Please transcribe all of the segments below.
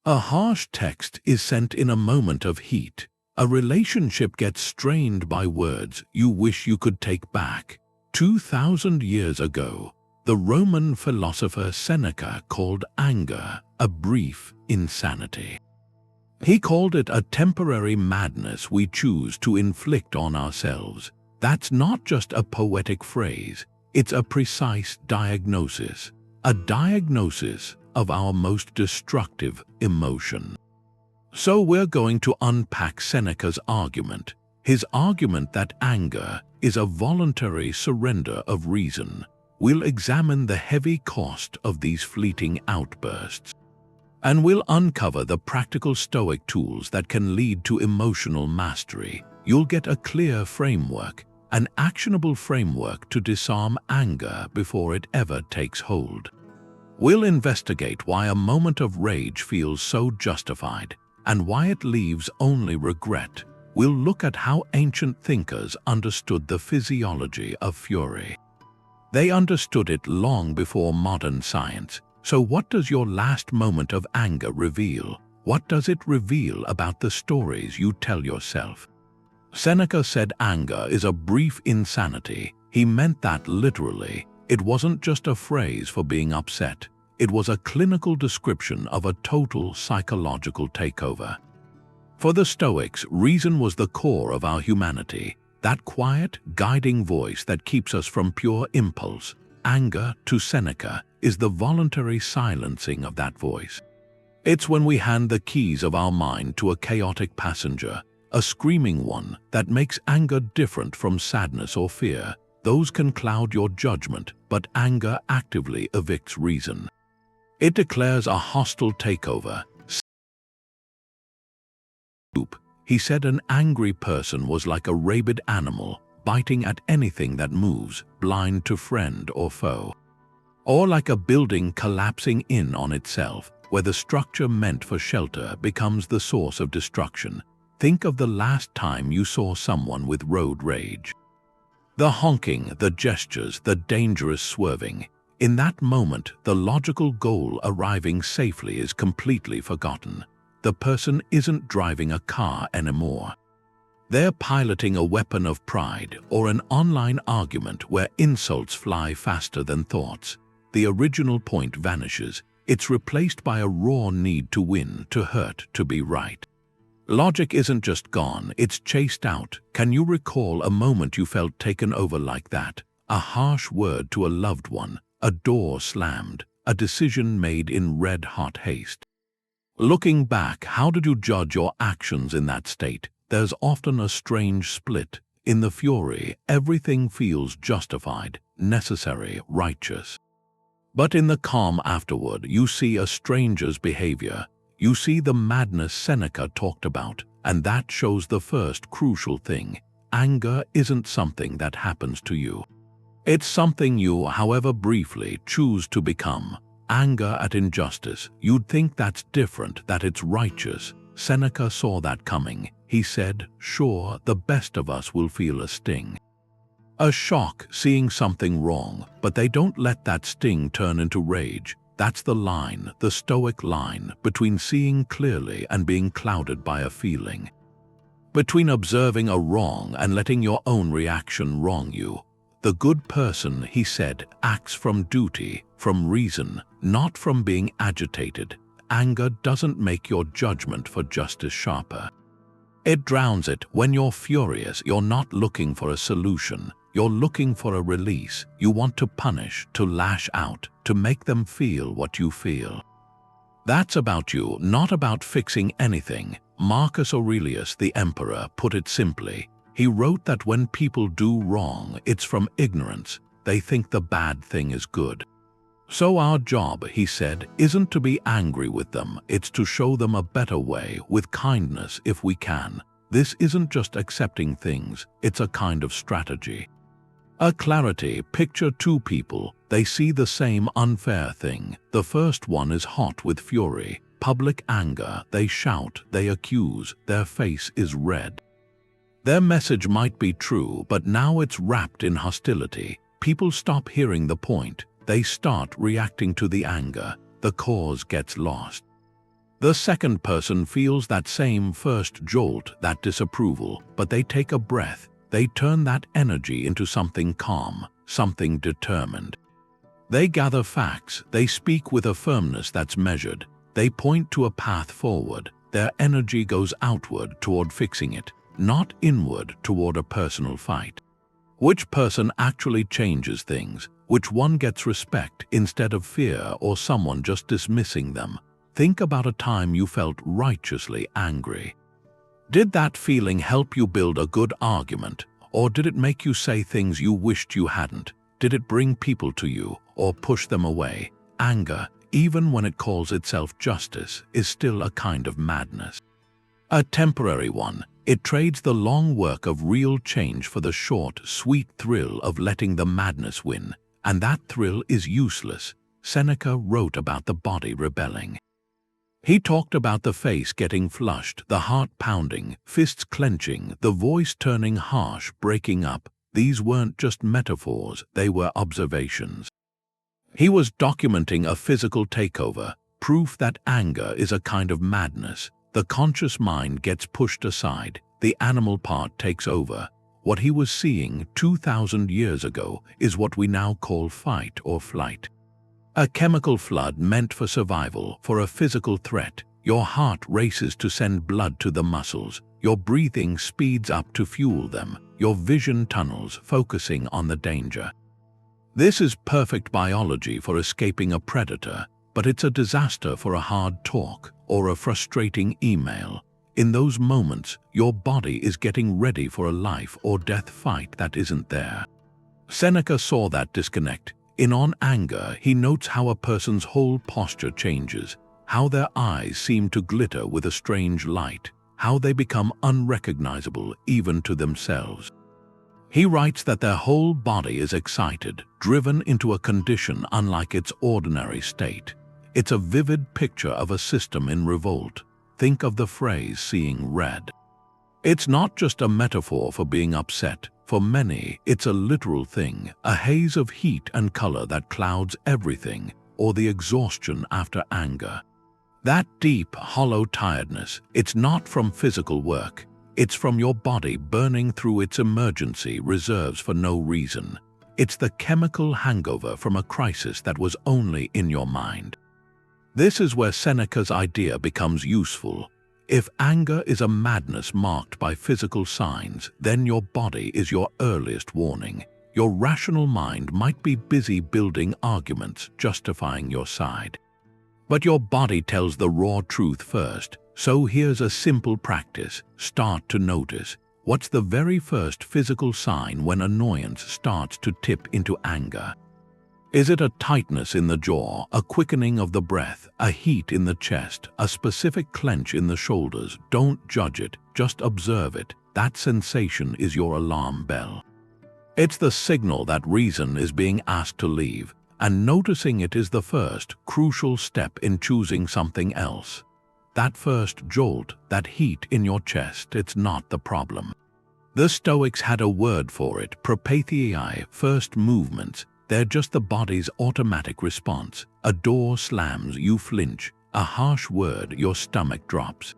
A harsh text is sent in a moment of heat. A relationship gets strained by words you wish you could take back. 2,000 years ago, the Roman philosopher Seneca called anger a brief insanity. He called it a temporary madness we choose to inflict on ourselves. That's not just a poetic phrase, it's a precise diagnosis. A diagnosis of our most destructive emotion. So we're going to unpack Seneca's argument. His argument that anger is a voluntary surrender of reason. We'll examine the heavy cost of these fleeting outbursts. And we'll uncover the practical Stoic tools that can lead to emotional mastery. You'll get a clear framework, an actionable framework to disarm anger before it ever takes hold. We'll investigate why a moment of rage feels so justified and why it leaves only regret. We'll look at how ancient thinkers understood the physiology of fury. They understood it long before modern science. So what does your last moment of anger reveal? What does it reveal about the stories you tell yourself? Seneca said anger is a brief insanity. He meant that literally. It wasn't just a phrase for being upset. It was a clinical description of a total psychological takeover. For the Stoics, reason was the core of our humanity, that quiet, guiding voice that keeps us from pure impulse. Anger, to Seneca, is the voluntary silencing of that voice. It's when we hand the keys of our mind to a chaotic passenger, a screaming one that makes anger different from sadness or fear. Those can cloud your judgment, but anger actively evicts reason. It declares a hostile takeover. He said an angry person was like a rabid animal, biting at anything that moves, blind to friend or foe. Or like a building collapsing in on itself, where the structure meant for shelter becomes the source of destruction. Think of the last time you saw someone with road rage. The honking, the gestures, the dangerous swerving. In that moment, the logical goal arriving safely is completely forgotten. The person isn't driving a car anymore. They're piloting a weapon of pride or an online argument where insults fly faster than thoughts. The original point vanishes. It's replaced by a raw need to win, to hurt, to be right. Logic isn't just gone, it's chased out. Can you recall a moment you felt taken over like that? A harsh word to a loved one, a door slammed, a decision made in red-hot haste. Looking back, how did you judge your actions in that state? There's often a strange split. In the fury, everything feels justified, necessary, righteous. But in the calm afterward, you see a stranger's behavior. You see the madness Seneca talked about, and that shows the first crucial thing. Anger isn't something that happens to you. It's something you, however briefly, choose to become. Anger at injustice. You'd think that's different, that it's righteous. Seneca saw that coming. He said, sure, the best of us will feel a sting. A shock, seeing something wrong, but they don't let that sting turn into rage. That's the line, the Stoic line, between seeing clearly and being clouded by a feeling. Between observing a wrong and letting your own reaction wrong you. The good person, he said, acts from duty, from reason, not from being agitated. Anger doesn't make your judgment for justice sharper. It drowns it. When you're furious, you're not looking for a solution. You're looking for a release. You want to punish, to lash out, to make them feel what you feel. That's about you, not about fixing anything. Marcus Aurelius, the emperor, put it simply. He wrote that when people do wrong, it's from ignorance. They think the bad thing is good. So our job, he said, isn't to be angry with them. It's to show them a better way, with kindness if we can. This isn't just accepting things, it's a kind of strategy. A clarity. Picture two people. They see the same unfair thing. The first one is hot with fury, public anger. They shout, they accuse, their face is red. Their message might be true, but now it's wrapped in hostility. People stop hearing the point. They start reacting to the anger. The cause gets lost. The second person feels that same first jolt, that disapproval, but they take a breath. They turn that energy into something calm, something determined. They gather facts, they speak with a firmness that's measured, they point to a path forward. Their energy goes outward toward fixing it, not inward toward a personal fight. Which person actually changes things? Which one gets respect instead of fear or someone just dismissing them? Think about a time you felt righteously angry. Did that feeling help you build a good argument, or did it make you say things you wished you hadn't? Did it bring people to you or push them away? Anger, even when it calls itself justice, is still a kind of madness. A temporary one. It trades the long work of real change for the short, sweet thrill of letting the madness win. And that thrill is useless. Seneca wrote about the body rebelling. He talked about the face getting flushed, the heart pounding, fists clenching, the voice turning harsh, breaking up. These weren't just metaphors, they were observations. He was documenting a physical takeover, proof that anger is a kind of madness. The conscious mind gets pushed aside, the animal part takes over. What he was seeing 2,000 years ago is what we now call fight or flight. A chemical flood meant for survival, for a physical threat. Your heart races to send blood to the muscles. Your breathing speeds up to fuel them. Your vision tunnels, focusing on the danger. This is perfect biology for escaping a predator, but it's a disaster for a hard talk or a frustrating email. In those moments, your body is getting ready for a life or death fight that isn't there. Seneca saw that disconnect. In On Anger, he notes how a person's whole posture changes, how their eyes seem to glitter with a strange light, how they become unrecognizable even to themselves. He writes that their whole body is excited, driven into a condition unlike its ordinary state. It's a vivid picture of a system in revolt. Think of the phrase "seeing red." It's not just a metaphor for being upset. For many, it's a literal thing, a haze of heat and color that clouds everything, or the exhaustion after anger. That deep, hollow tiredness, it's not from physical work. It's from your body burning through its emergency reserves for no reason. It's the chemical hangover from a crisis that was only in your mind. This is where Seneca's idea becomes useful. If anger is a madness marked by physical signs, then your body is your earliest warning. Your rational mind might be busy building arguments, justifying your side. But your body tells the raw truth first. So here's a simple practice. Start to notice. What's the very first physical sign when annoyance starts to tip into anger? Is it a tightness in the jaw, a quickening of the breath, a heat in the chest, a specific clench in the shoulders? Don't judge it, just observe it. That sensation is your alarm bell. It's the signal that reason is being asked to leave, and noticing it is the first, crucial step in choosing something else. That first jolt, that heat in your chest, it's not the problem. The Stoics had a word for it, propatheiai, first movements. They're just the body's automatic response. A door slams, you flinch. A harsh word, your stomach drops.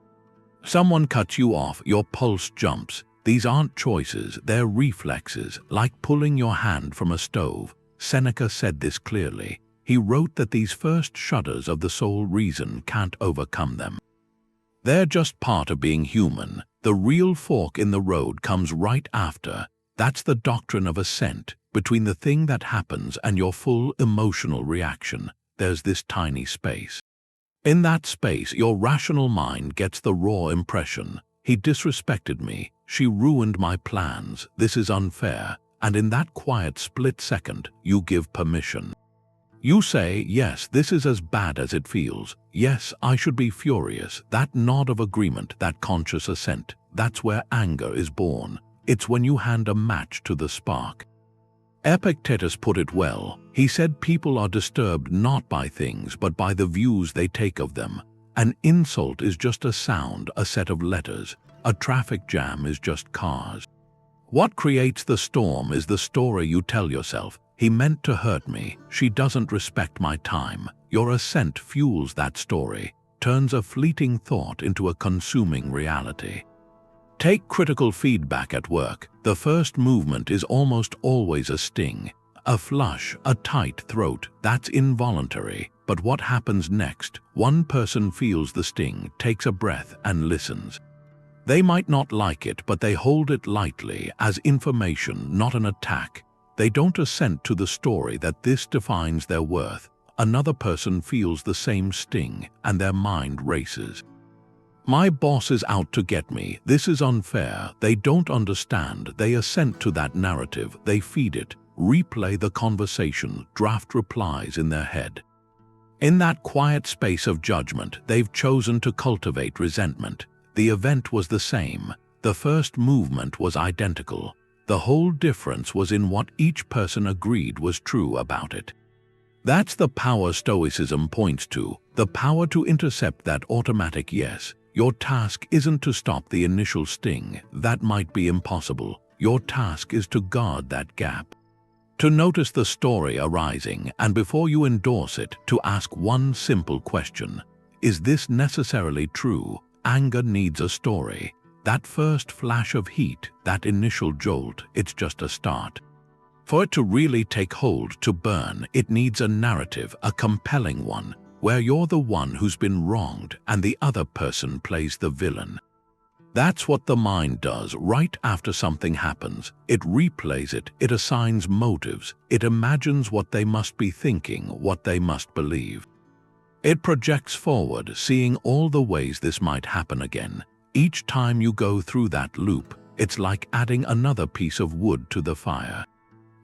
Someone cuts you off, your pulse jumps. These aren't choices, they're reflexes, like pulling your hand from a stove. Seneca said this clearly. He wrote that these first shudders of the soul reason can't overcome them. They're just part of being human. The real fork in the road comes right after. That's the doctrine of assent. Between the thing that happens and your full emotional reaction, there's this tiny space. In that space, your rational mind gets the raw impression. He disrespected me. She ruined my plans. This is unfair. And in that quiet split second, you give permission. You say, yes, this is as bad as it feels. Yes, I should be furious. That nod of agreement, that conscious assent, that's where anger is born. It's when you hand a match to the spark. Epictetus put it well. He said people are disturbed not by things but by the views they take of them. An insult is just a sound, a set of letters. A traffic jam is just cars. What creates the storm is the story you tell yourself. He meant to hurt me. She doesn't respect my time. Your assent fuels that story. turns a fleeting thought into a consuming reality. Take critical feedback at work. The first movement is almost always a sting. A flush, a tight throat, that's involuntary. But what happens next? One person feels the sting, takes a breath, and listens. They might not like it, but they hold it lightly as information, not an attack. They don't assent to the story that this defines their worth. Another person feels the same sting, and their mind races. My boss is out to get me. This is unfair. They don't understand. They assent to that narrative. They feed it, replay the conversation, draft replies in their head. In that quiet space of judgment, they've chosen to cultivate resentment. The event was the same. The first movement was identical. The whole difference was in what each person agreed was true about it. That's the power Stoicism points to, the power to intercept that automatic yes. Your task isn't to stop the initial sting. That might be impossible. Your task is to guard that gap. To notice the story arising, and before you endorse it, to ask one simple question. Is this necessarily true? Anger needs a story. That first flash of heat, that initial jolt, it's just a start. For it to really take hold, to burn, it needs a narrative, a compelling one, where you're the one who's been wronged and the other person plays the villain. That's what the mind does right after something happens. It replays it, it assigns motives, it imagines what they must be thinking, what they must believe. It projects forward, seeing all the ways this might happen again. Each time you go through that loop, it's like adding another piece of wood to the fire.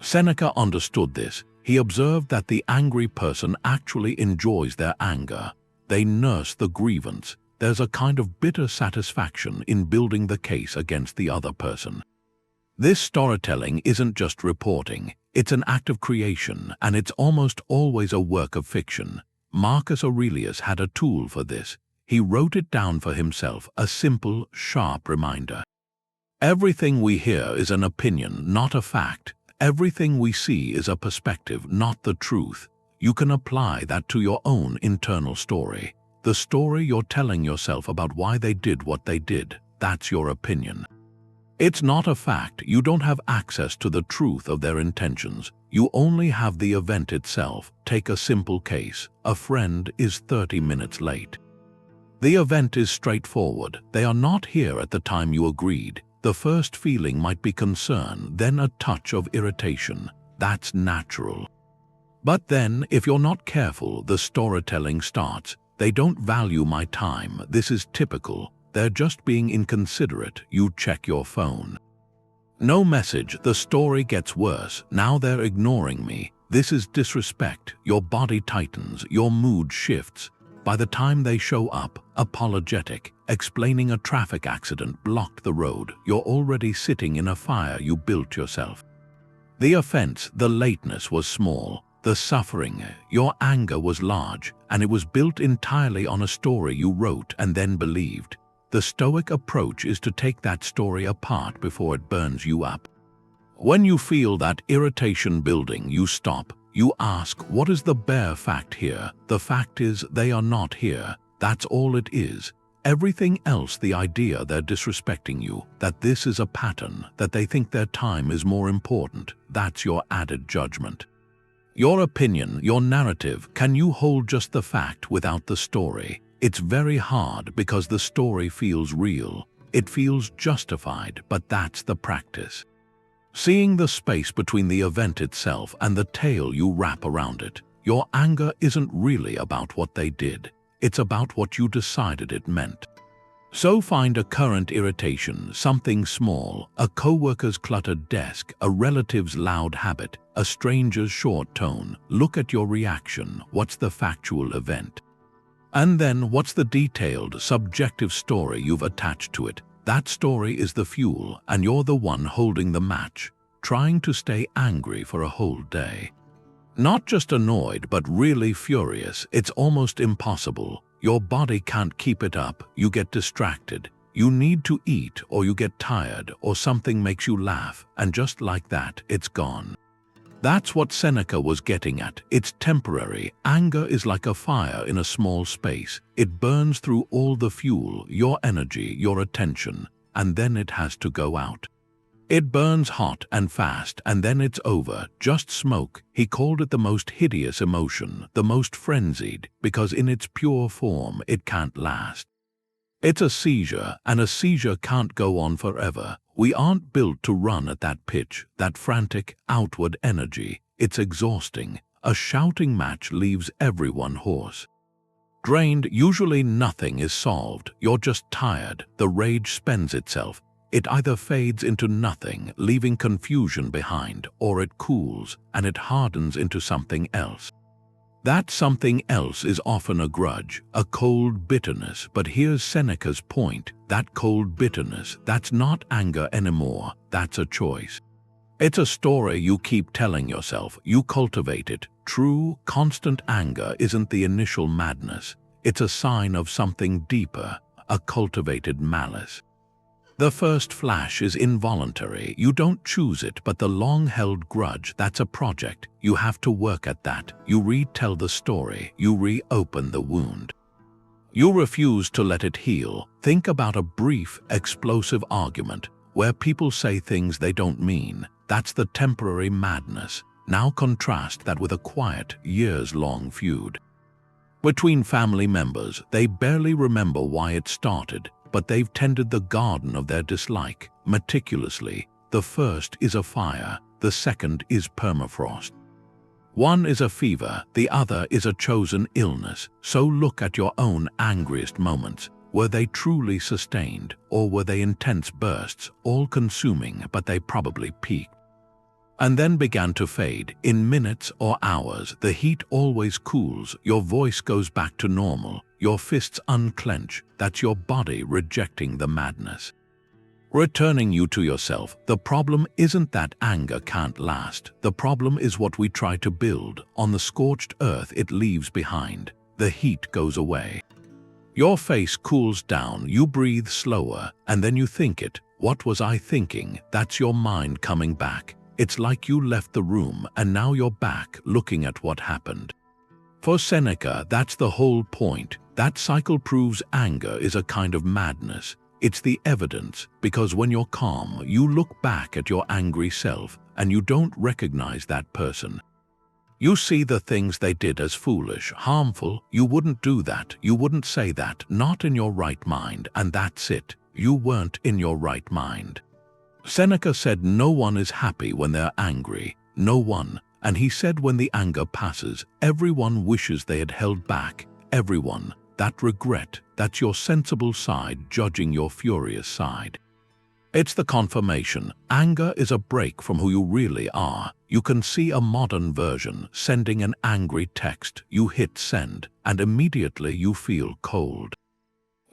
Seneca understood this. He observed that the angry person actually enjoys their anger. They nurse the grievance. There's a kind of bitter satisfaction in building the case against the other person. This storytelling isn't just reporting. It's an act of creation, and it's almost always a work of fiction. Marcus Aurelius had a tool for this. He wrote it down for himself, a simple, sharp reminder. Everything we hear is an opinion, not a fact. Everything we see is a perspective, not the truth. You can apply that to your own internal story. The story you're telling yourself about why they did what they did, that's your opinion. It's not a fact. You don't have access to the truth of their intentions. You only have the event itself. Take a simple case. A friend is 30 minutes late. The event is straightforward. They are not here at the time you agreed. The first feeling might be concern, then a touch of irritation. That's natural. But then, if you're not careful, the storytelling starts. They don't value my time. This is typical. They're just being inconsiderate. You check your phone. No message. The story gets worse. Now they're ignoring me. This is disrespect. Your body tightens. Your mood shifts. By the time they show up, apologetic, explaining a traffic accident blocked the road, you're already sitting in a fire you built yourself. The offense, the lateness was small. The suffering, your anger was large, and it was built entirely on a story you wrote and then believed. The Stoic approach is to take that story apart before it burns you up. When you feel that irritation building, you stop. You ask, what is the bare fact here? The fact is, they are not here. That's all it is. Everything else, the idea they're disrespecting you, that this is a pattern, that they think their time is more important, that's your added judgment. Your opinion, your narrative, can you hold just the fact without the story? It's very hard because the story feels real. It feels justified, but that's the practice. Seeing the space between the event itself and the tale you wrap around it. Your anger isn't really about what they did. It's about what you decided it meant. So find a current irritation, something small, a coworker's cluttered desk, a relative's loud habit, a stranger's short tone. Look at your reaction. What's the factual event? And then what's the detailed, subjective story you've attached to it? That story is the fuel, and you're the one holding the match, trying to stay angry for a whole day. Not just annoyed, but really furious. It's almost impossible. Your body can't keep it up. You get distracted. You need to eat, or you get tired, or something makes you laugh, and just like that, it's gone. That's what Seneca was getting at. It's temporary. Anger is like a fire in a small space. It burns through all the fuel, your energy, your attention, and then it has to go out. It burns hot and fast, and then it's over, just smoke. He called it the most hideous emotion, the most frenzied, because in its pure form it can't last. It's a seizure, and a seizure can't go on forever. We aren't built to run at that pitch, that frantic, outward energy. It's exhausting. A shouting match leaves everyone hoarse. Drained, usually nothing is solved. You're just tired. The rage spends itself. It either fades into nothing, leaving confusion behind, or it cools, and it hardens into something else. That something else is often a grudge, a cold bitterness, but here's Seneca's point. That cold bitterness, that's not anger anymore, that's a choice. It's a story you keep telling yourself, you cultivate it. True, constant anger isn't the initial madness. It's a sign of something deeper, a cultivated malice. The first flash is involuntary. You don't choose it, but the long-held grudge, that's a project. You have to work at that. You retell the story. You reopen the wound. You refuse to let it heal. Think about a brief, explosive argument where people say things they don't mean. That's the temporary madness. Now contrast that with a quiet, years-long feud. Between family members, they barely remember why it started, but they've tended the garden of their dislike meticulously. The first is a fire, the second is permafrost. One is a fever, the other is a chosen illness. So look at your own angriest moments. Were they truly sustained, or were they intense bursts, all-consuming, but they probably peaked? And then began to fade. In minutes or hours, the heat always cools, your voice goes back to normal, your fists unclench. That's your body rejecting the madness, returning you to yourself. The problem isn't that anger can't last. The problem is what we try to build. On the scorched earth it leaves behind. The heat goes away. Your face cools down, you breathe slower, and then you think it. What was I thinking? That's your mind coming back. It's like you left the room and now you're back looking at what happened. For Seneca, that's the whole point. That cycle proves anger is a kind of madness. It's the evidence, because when you're calm, you look back at your angry self and you don't recognize that person. You see the things they did as foolish, harmful. You wouldn't do that, you wouldn't say that, not in your right mind, and that's it. You weren't in your right mind. Seneca said no one is happy when they're angry, no one. And he said when the anger passes, everyone wishes they had held back, everyone. That regret, that's your sensible side judging your furious side. It's the confirmation. Anger is a break from who you really are. You can see a modern version sending an angry text. You hit send, and immediately you feel cold.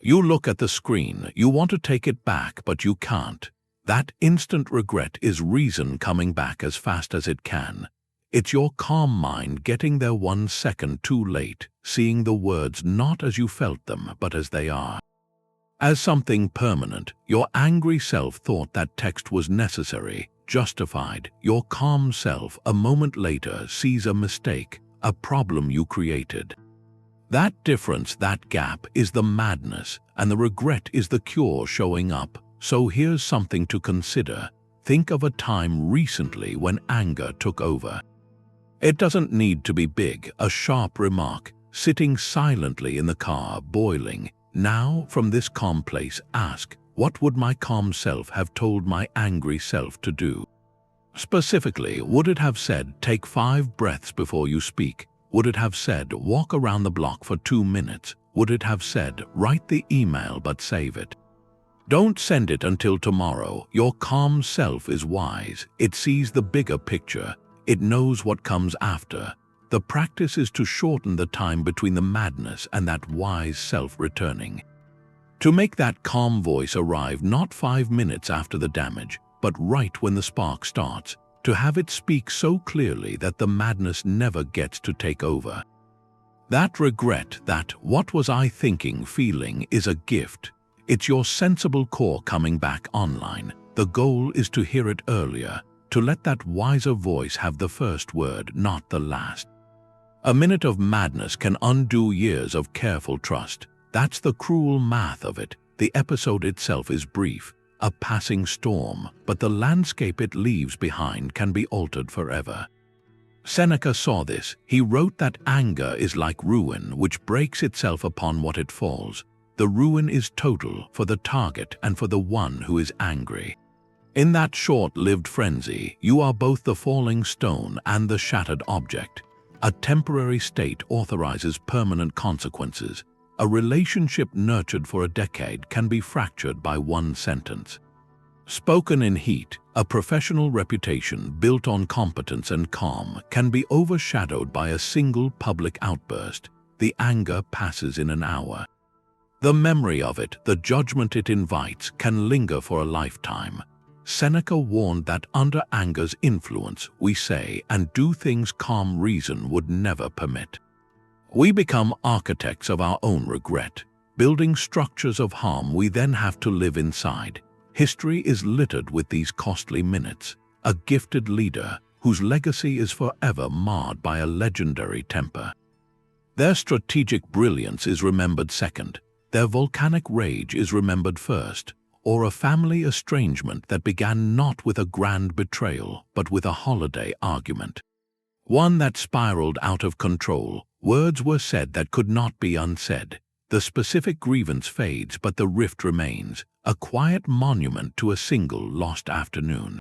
You look at the screen, you want to take it back, but you can't. That instant regret is reason coming back as fast as it can. It's your calm mind getting there 1 second too late, seeing the words not as you felt them, but as they are. As something permanent. Your angry self thought that text was necessary, justified. Your calm self, a moment later, sees a mistake, a problem you created. That difference, that gap, is the madness, and the regret is the cure showing up. So here's something to consider. Think of a time recently when anger took over. It doesn't need to be big, a sharp remark, sitting silently in the car, boiling. Now, from this calm place, ask, what would my calm self have told my angry self to do? Specifically, would it have said, take 5 breaths before you speak? Would it have said, walk around the block for 2 minutes? Would it have said, write the email but save it? Don't send it until tomorrow. Your calm self is wise. It sees the bigger picture. It knows what comes after. The practice is to shorten the time between the madness and that wise self returning. To make that calm voice arrive not 5 minutes after the damage, but right when the spark starts. To have it speak so clearly that the madness never gets to take over. That regret, that what was I thinking feeling, is a gift. It's your sensible core coming back online. The goal is to hear it earlier, to let that wiser voice have the first word, not the last. A minute of madness can undo years of careful trust. That's the cruel math of it. The episode itself is brief, a passing storm, but the landscape it leaves behind can be altered forever. Seneca saw this. He wrote that anger is like ruin, which breaks itself upon what it falls. The ruin is total for the target and for the one who is angry. In that short-lived frenzy, you are both the falling stone and the shattered object. A temporary state authorizes permanent consequences. A relationship nurtured for a decade can be fractured by one sentence. Spoken in heat, a professional reputation built on competence and calm can be overshadowed by a single public outburst. The anger passes in an hour. The memory of it, the judgment it invites, can linger for a lifetime. Seneca warned that under anger's influence, we say and do things calm reason would never permit. We become architects of our own regret, building structures of harm we then have to live inside. History is littered with these costly minutes, a gifted leader whose legacy is forever marred by a legendary temper. Their strategic brilliance is remembered second, their volcanic rage is remembered first, or a family estrangement that began not with a grand betrayal but with a holiday argument. One that spiraled out of control. Words were said that could not be unsaid. The specific grievance fades, but the rift remains, a quiet monument to a single lost afternoon.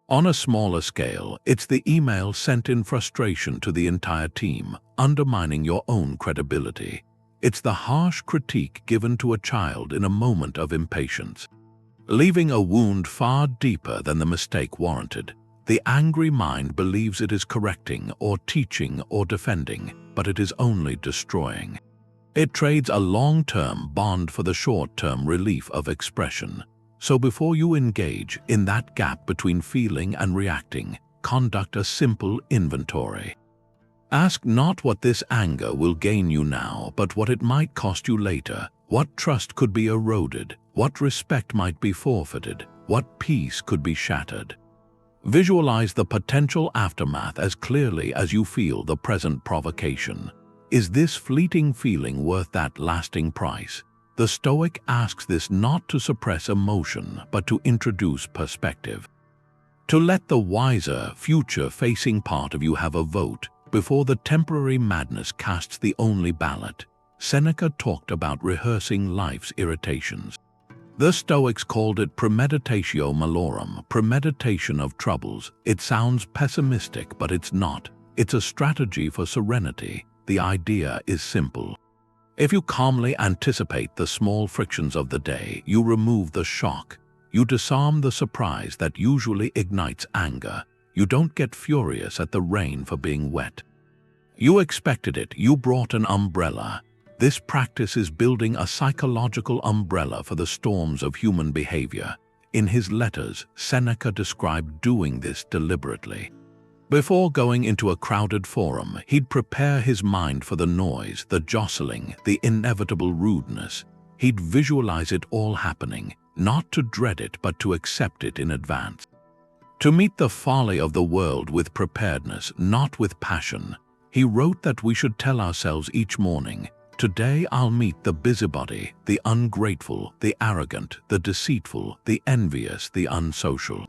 On a smaller scale, it's the email sent in frustration to the entire team, undermining your own credibility. It's the harsh critique given to a child in a moment of impatience, leaving a wound far deeper than the mistake warranted. The angry mind believes it is correcting or teaching or defending, but it is only destroying. It trades a long-term bond for the short-term relief of expression. So before you engage in that gap between feeling and reacting, conduct a simple inventory. Ask not what this anger will gain you now, but what it might cost you later. What trust could be eroded? What respect might be forfeited? What peace could be shattered? Visualize the potential aftermath as clearly as you feel the present provocation. Is this fleeting feeling worth that lasting price? The Stoic asks this not to suppress emotion, but to introduce perspective. To let the wiser, future-facing part of you have a vote before the temporary madness casts the only ballot. Seneca talked about rehearsing life's irritations. The Stoics called it Premeditatio Malorum, Premeditation of Troubles. It sounds pessimistic, but it's not. It's a strategy for serenity. The idea is simple. If you calmly anticipate the small frictions of the day, you remove the shock. You disarm the surprise that usually ignites anger. You don't get furious at the rain for being wet. You expected it. You brought an umbrella. This practice is building a psychological umbrella for the storms of human behavior. In his letters, Seneca described doing this deliberately. Before going into a crowded forum, he'd prepare his mind for the noise, the jostling, the inevitable rudeness. He'd visualize it all happening, not to dread it but to accept it in advance. To meet the folly of the world with preparedness, not with passion, he wrote that we should tell ourselves each morning, "Today I'll meet the busybody, the ungrateful, the arrogant, the deceitful, the envious, the unsocial."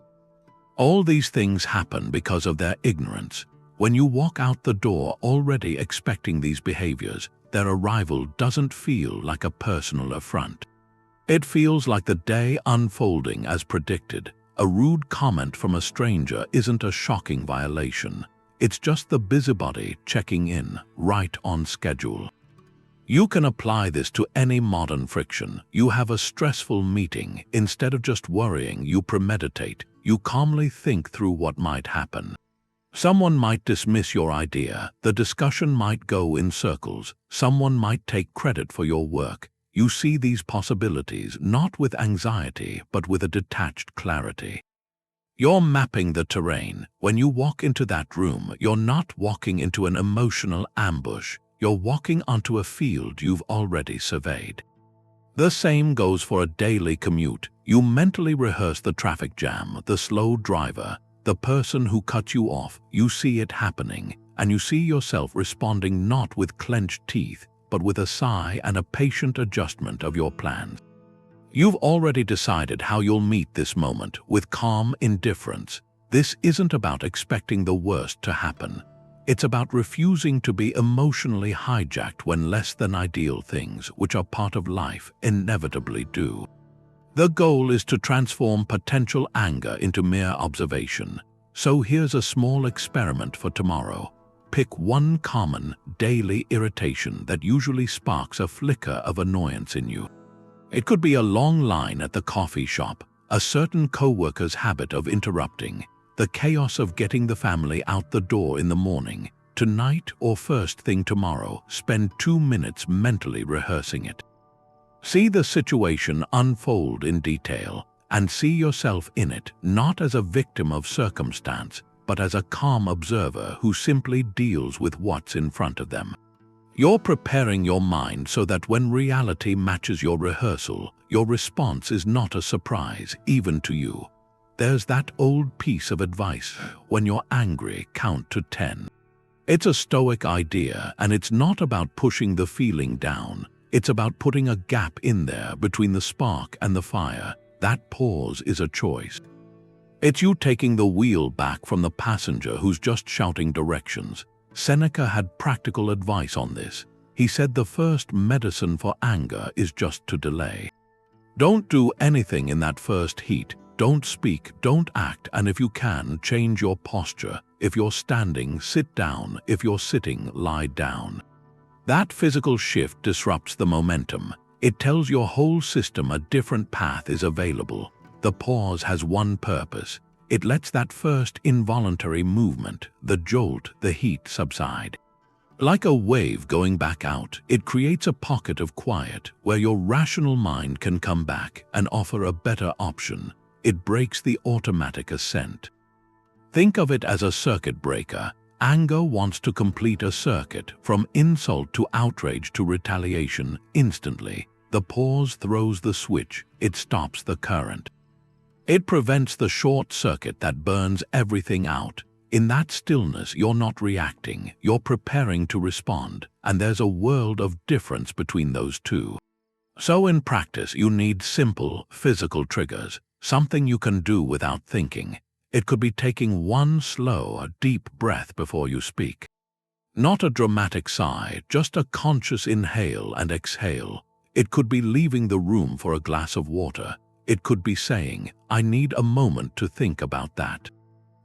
All these things happen because of their ignorance. When you walk out the door already expecting these behaviors, their arrival doesn't feel like a personal affront. It feels like the day unfolding as predicted. A rude comment from a stranger isn't a shocking violation. It's just the busybody checking in, right on schedule. You can apply this to any modern friction. You have a stressful meeting. Instead of just worrying, you premeditate. You calmly think through what might happen. Someone might dismiss your idea. The discussion might go in circles. Someone might take credit for your work. You see these possibilities not with anxiety, but with a detached clarity. You're mapping the terrain. When you walk into that room, you're not walking into an emotional ambush. You're walking onto a field you've already surveyed. The same goes for a daily commute. You mentally rehearse the traffic jam, the slow driver, the person who cut you off, you see it happening, and you see yourself responding not with clenched teeth, but with a sigh and a patient adjustment of your plans. You've already decided how you'll meet this moment with calm indifference. This isn't about expecting the worst to happen. It's about refusing to be emotionally hijacked when less than ideal things, which are part of life, inevitably do. The goal is to transform potential anger into mere observation. So here's a small experiment for tomorrow. Pick one common, daily irritation that usually sparks a flicker of annoyance in you. It could be a long line at the coffee shop, a certain coworker's habit of interrupting, the chaos of getting the family out the door in the morning. Tonight or first thing tomorrow, spend 2 minutes mentally rehearsing it. See the situation unfold in detail, and see yourself in it, not as a victim of circumstance, but as a calm observer who simply deals with what's in front of them. You're preparing your mind so that when reality matches your rehearsal, your response is not a surprise, even to you. There's that old piece of advice: when you're angry, count to 10. It's a Stoic idea, and it's not about pushing the feeling down. It's about putting a gap in there between the spark and the fire. That pause is a choice. It's you taking the wheel back from the passenger who's just shouting directions. Seneca had practical advice on this. He said the first medicine for anger is just to delay. Don't do anything in that first heat. Don't speak, don't act, and if you can, change your posture. If you're standing, sit down. If you're sitting, lie down. That physical shift disrupts the momentum. It tells your whole system a different path is available. The pause has one purpose. It lets that first involuntary movement, the jolt, the heat subside. Like a wave going back out, it creates a pocket of quiet where your rational mind can come back and offer a better option. It breaks the automatic assent. Think of it as a circuit breaker. Anger wants to complete a circuit from insult to outrage to retaliation instantly. The pause throws the switch. It stops the current. It prevents the short circuit that burns everything out. In that stillness, you're not reacting, you're preparing to respond, and there's a world of difference between those two. So in practice, you need simple, physical triggers, something you can do without thinking. It could be taking one slow, deep breath before you speak. Not a dramatic sigh, just a conscious inhale and exhale. It could be leaving the room for a glass of water. It could be saying, "I need a moment to think about that."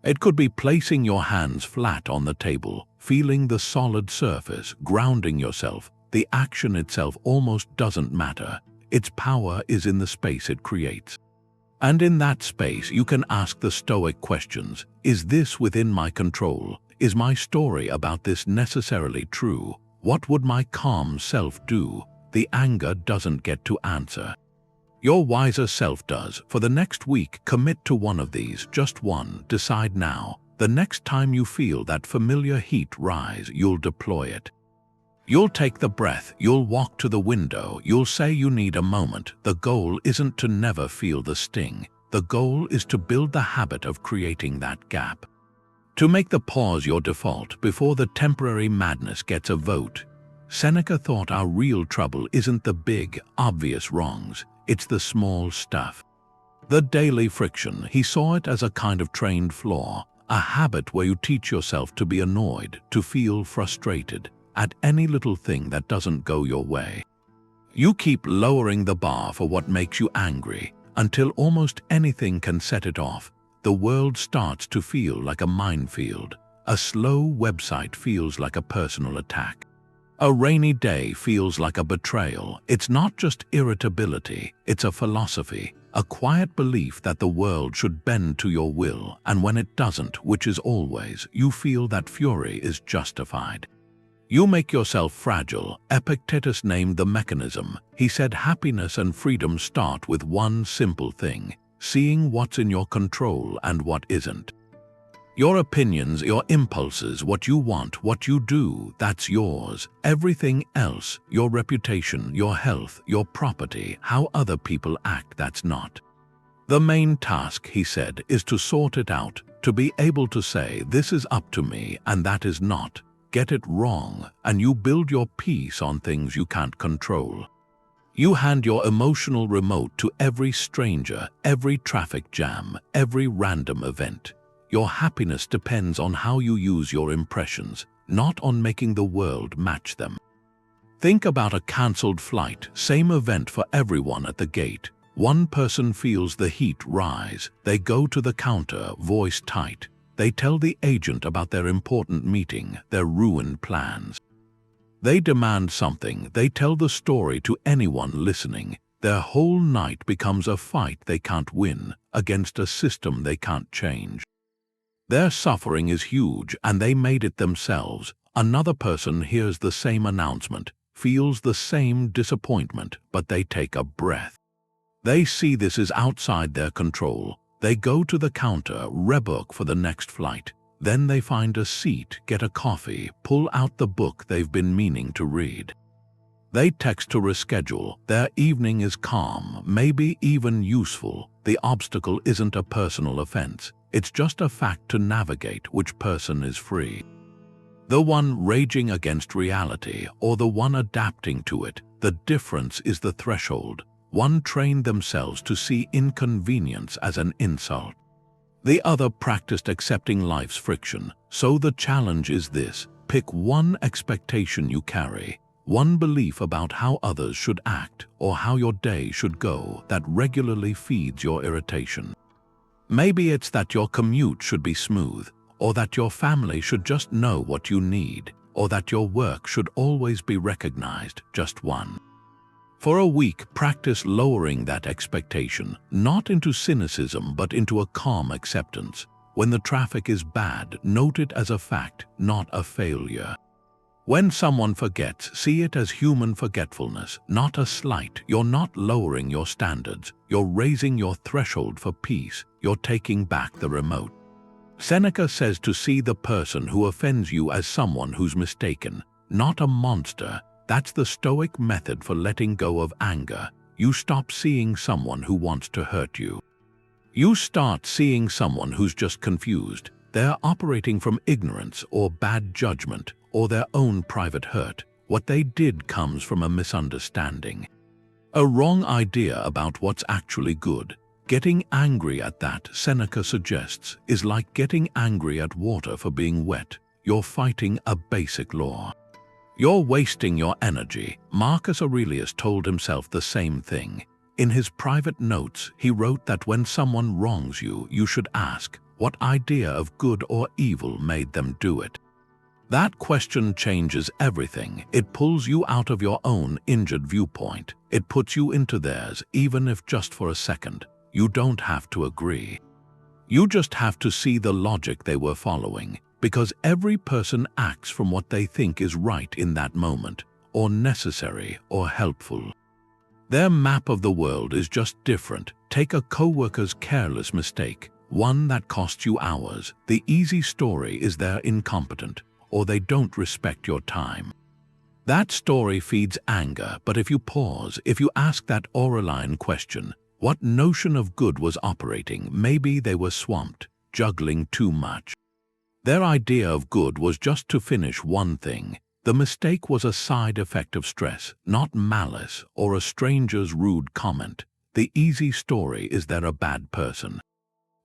It could be placing your hands flat on the table, feeling the solid surface, grounding yourself. The action itself almost doesn't matter. Its power is in the space it creates. And in that space, you can ask the Stoic questions. Is this within my control? Is my story about this necessarily true? What would my calm self do? The anger doesn't get to answer. Your wiser self does. For the next week, commit to one of these, just one. Decide now. The next time you feel that familiar heat rise, you'll deploy it. You'll take the breath, you'll walk to the window, you'll say you need a moment. The goal isn't to never feel the sting. The goal is to build the habit of creating that gap. To make the pause your default before the temporary madness gets a vote. Seneca thought our real trouble isn't the big, obvious wrongs. It's the small stuff. The daily friction. He saw it as a kind of trained flaw, a habit where you teach yourself to be annoyed, to feel frustrated at any little thing that doesn't go your way. You keep lowering the bar for what makes you angry until almost anything can set it off. The world starts to feel like a minefield. A slow website feels like a personal attack. A rainy day feels like a betrayal. It's not just irritability, it's a philosophy, a quiet belief that the world should bend to your will, and when it doesn't, which is always, you feel that fury is justified. You make yourself fragile. Epictetus named the mechanism. He said happiness and freedom start with one simple thing: seeing what's in your control and what isn't. Your opinions, your impulses, what you want, what you do, that's yours. Everything else, your reputation, your health, your property, how other people act, that's not. The main task, he said, is to sort it out, To be able to say, this is up to me and that is not. Get it wrong, and you build your peace on things you can't control. You hand your emotional remote to every stranger, every traffic jam, every random event. Your happiness depends on how you use your impressions, not on making the world match them. Think about a cancelled flight, same event for everyone at the gate. One person feels the heat rise. They go to the counter, voice tight. They tell the agent about their important meeting, their ruined plans. They demand something. They tell the story to anyone listening. Their whole night becomes a fight they can't win against a system they can't change. Their suffering is huge and they made it themselves. Another person hears the same announcement, feels the same disappointment, but they take a breath. They see this is outside their control. They go to the counter, rebook for the next flight. Then they find a seat, get a coffee, pull out the book they've been meaning to read. They text to reschedule. Their evening is calm, maybe even useful. The obstacle isn't a personal offense. It's just a fact to navigate which person is free. The one raging against reality or the one adapting to it. The difference is the threshold. One trained themselves to see inconvenience as an insult. The other practiced accepting life's friction. So the challenge is this: pick one expectation you carry, one belief about how others should act or how your day should go that regularly feeds your irritation. Maybe it's that your commute should be smooth, or that your family should just know what you need, or that your work should always be recognized, just one. For a week, practice lowering that expectation, not into cynicism but into a calm acceptance. When the traffic is bad, note it as a fact, not a failure. When someone forgets, see it as human forgetfulness, not a slight. You're not lowering your standards, you're raising your threshold for peace, you're taking back the remote. Seneca says to see the person who offends you as someone who's mistaken, not a monster. That's the Stoic method for letting go of anger. You stop seeing someone who wants to hurt you. You start seeing someone who's just confused. They're operating from ignorance or bad judgment or their own private hurt. What they did comes from a misunderstanding. A wrong idea about what's actually good. Getting angry at that, Seneca suggests, is like getting angry at water for being wet. You're fighting a basic law. You're wasting your energy. Marcus Aurelius told himself the same thing. In his private notes, he wrote that when someone wrongs you, you should ask, what idea of good or evil made them do it? That question changes everything. It pulls you out of your own injured viewpoint. It puts you into theirs, even if just for a second. You don't have to agree. You just have to see the logic they were following. Because every person acts from what they think is right in that moment, or necessary, or helpful. Their map of the world is just different. Take a coworker's careless mistake, one that costs you hours. The easy story is they're incompetent, or they don't respect your time. That story feeds anger, but if you pause, if you ask that Aureline question, what notion of good was operating? Maybe they were swamped, juggling too much. Their idea of good was just to finish one thing. The mistake was a side effect of stress, not malice or a stranger's rude comment. The easy story is they're a bad person.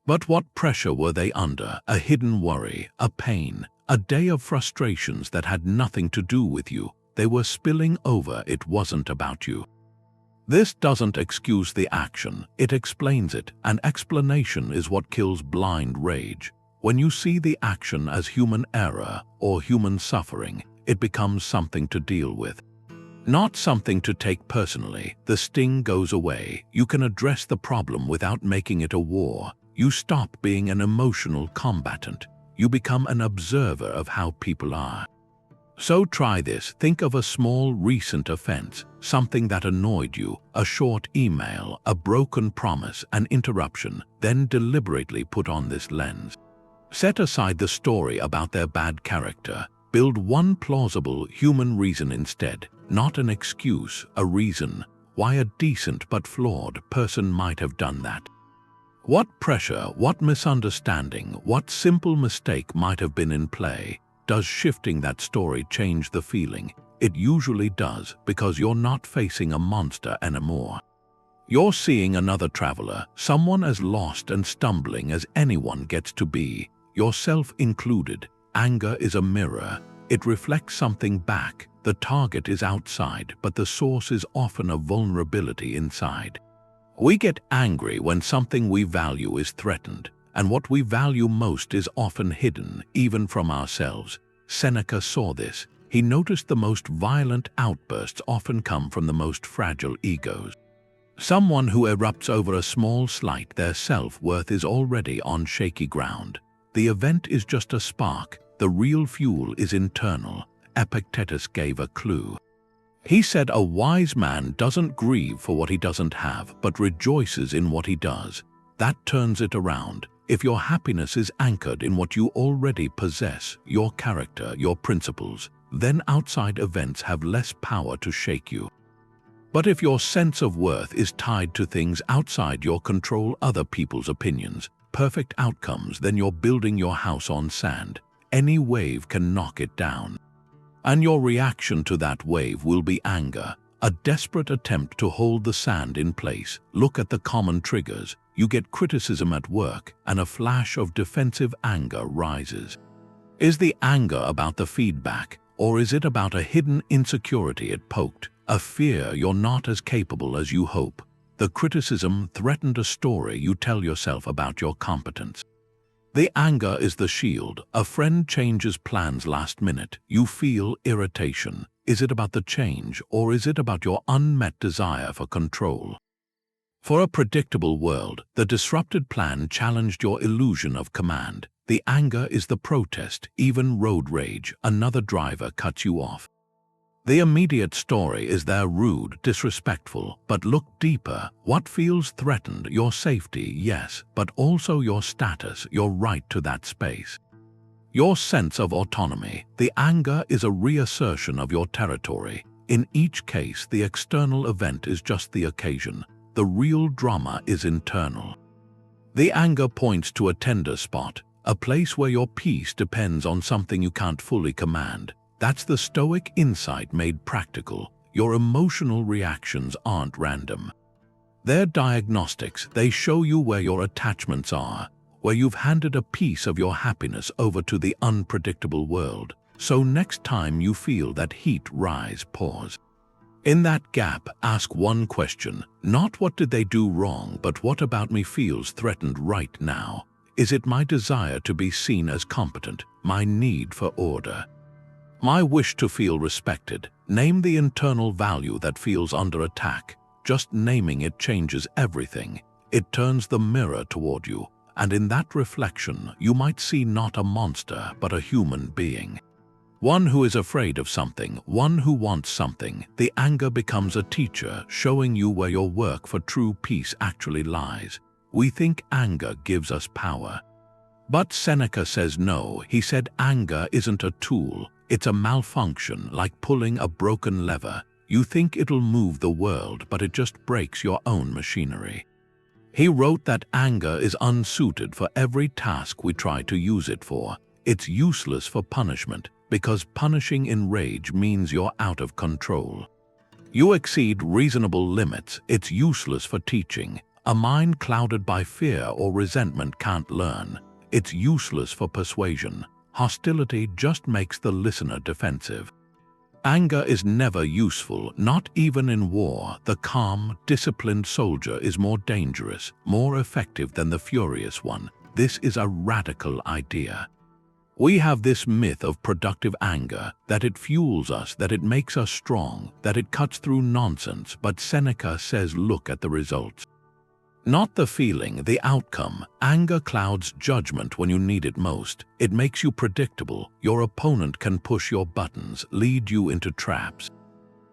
But what pressure were they under? A hidden worry, a pain, a day of frustrations that had nothing to do with you. They were spilling over. It wasn't about you. This doesn't excuse the action, it explains it. An explanation is what kills blind rage. When you see the action as human error or human suffering, it becomes something to deal with. Not something to take personally. The sting goes away. You can address the problem without making it a war. You stop being an emotional combatant. You become an observer of how people are. So try this. Think of a small recent offense, something that annoyed you, a short email, a broken promise, an interruption. Then deliberately put on this lens. Set aside the story about their bad character. Build one plausible human reason instead, not an excuse, a reason why a decent but flawed person might have done that. What pressure, what misunderstanding, what simple mistake might have been in play? Does shifting that story change the feeling? It usually does, because you're not facing a monster anymore. You're seeing another traveler, someone as lost and stumbling as anyone gets to be, yourself included. Anger is a mirror. It reflects something back. The target is outside, but the source is often a vulnerability inside. We get angry when something we value is threatened, and what we value most is often hidden, even from ourselves. Seneca saw this. He noticed the most violent outbursts often come from the most fragile egos. Someone who erupts over a small slight, their self-worth is already on shaky ground. The event is just a spark. The real fuel is internal. Epictetus gave a clue. He said a wise man doesn't grieve for what he doesn't have, but rejoices in what he does. That turns it around. If your happiness is anchored in what you already possess, your character, your principles, then outside events have less power to shake you. But if your sense of worth is tied to things outside your control, other people's opinions, perfect outcomes, then you're building your house on sand. Any wave can knock it down. And your reaction to that wave will be anger, a desperate attempt to hold the sand in place. Look at the common triggers. You get criticism at work, and a flash of defensive anger rises. Is the anger about the feedback, or is it about a hidden insecurity it poked, a fear you're not as capable as you hope? The criticism threatened a story you tell yourself about your competence. The anger is the shield. A friend changes plans last minute. You feel irritation. Is it about the change, or is it about your unmet desire for control? For a predictable world, the disrupted plan challenged your illusion of command. The anger is the protest, even road rage. Another driver cuts you off. The immediate story is they're rude, disrespectful, but look deeper. What feels threatened? Your safety, yes, but also your status, your right to that space. Your sense of autonomy. The anger is a reassertion of your territory. In each case, the external event is just the occasion. The real drama is internal. The anger points to a tender spot, a place where your peace depends on something you can't fully command. That's the Stoic insight made practical. Your emotional reactions aren't random. They're diagnostics. They show you where your attachments are, where you've handed a piece of your happiness over to the unpredictable world. So next time you feel that heat rise, pause. In that gap, ask one question. Not what did they do wrong, but what about me feels threatened right now? Is it my desire to be seen as competent, my need for order, my wish to feel respected? Name the internal value that feels under attack. Just naming it changes everything. It turns the mirror toward you, and in that reflection, you might see not a monster, but a human being. One who is afraid of something, one who wants something. The anger becomes a teacher, showing you where your work for true peace actually lies. We think anger gives us power. But Seneca says no. He said anger isn't a tool. It's a malfunction, like pulling a broken lever. You think it'll move the world, but it just breaks your own machinery. He wrote that anger is unsuited for every task we try to use it for. It's useless for punishment, because punishing in rage means you're out of control. You exceed reasonable limits. It's useless for teaching. A mind clouded by fear or resentment can't learn. It's useless for persuasion. Hostility just makes the listener defensive. Anger is never useful, not even in war. The calm, disciplined soldier is more dangerous, more effective than the furious one. This is a radical idea. We have this myth of productive anger, that it fuels us, that it makes us strong, that it cuts through nonsense, but Seneca says look at the results. Not the feeling, the outcome. Anger clouds judgment when you need it most. It makes you predictable. Your opponent can push your buttons, lead you into traps.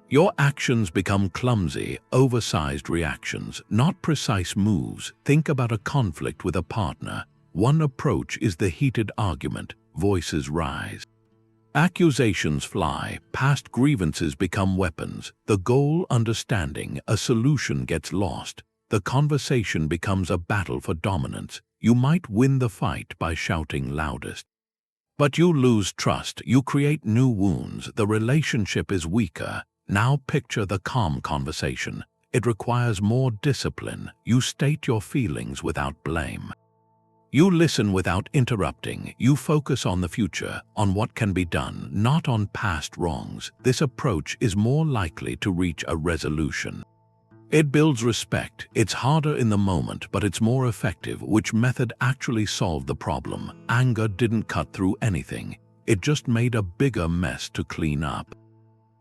Your actions become clumsy, oversized reactions, not precise moves. Think about a conflict with a partner. One approach is the heated argument. Voices rise. Accusations fly. Past grievances become weapons. The goal, understanding, a solution gets lost. The conversation becomes a battle for dominance. You might win the fight by shouting loudest. But you lose trust, you create new wounds, the relationship is weaker. Now picture the calm conversation. It requires more discipline. You state your feelings without blame. You listen without interrupting. You focus on the future, on what can be done, not on past wrongs. This approach is more likely to reach a resolution. It builds respect. It's harder in the moment, but it's more effective. Which method actually solved the problem? Anger didn't cut through anything. It just made a bigger mess to clean up.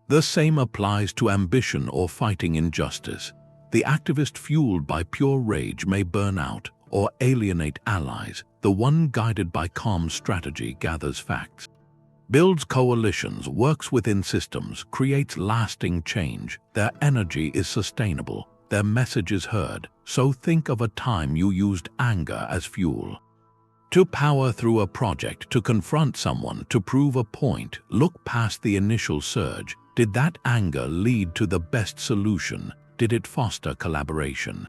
The same applies to ambition or fighting injustice. The activist fueled by pure rage may burn out or alienate allies. The one guided by calm strategy gathers facts, builds coalitions, works within systems, creates lasting change. Their energy is sustainable. Their message is heard. So think of a time you used anger as fuel. To power through a project, to confront someone, to prove a point. Look past the initial surge. Did that anger lead to the best solution? Did it foster collaboration?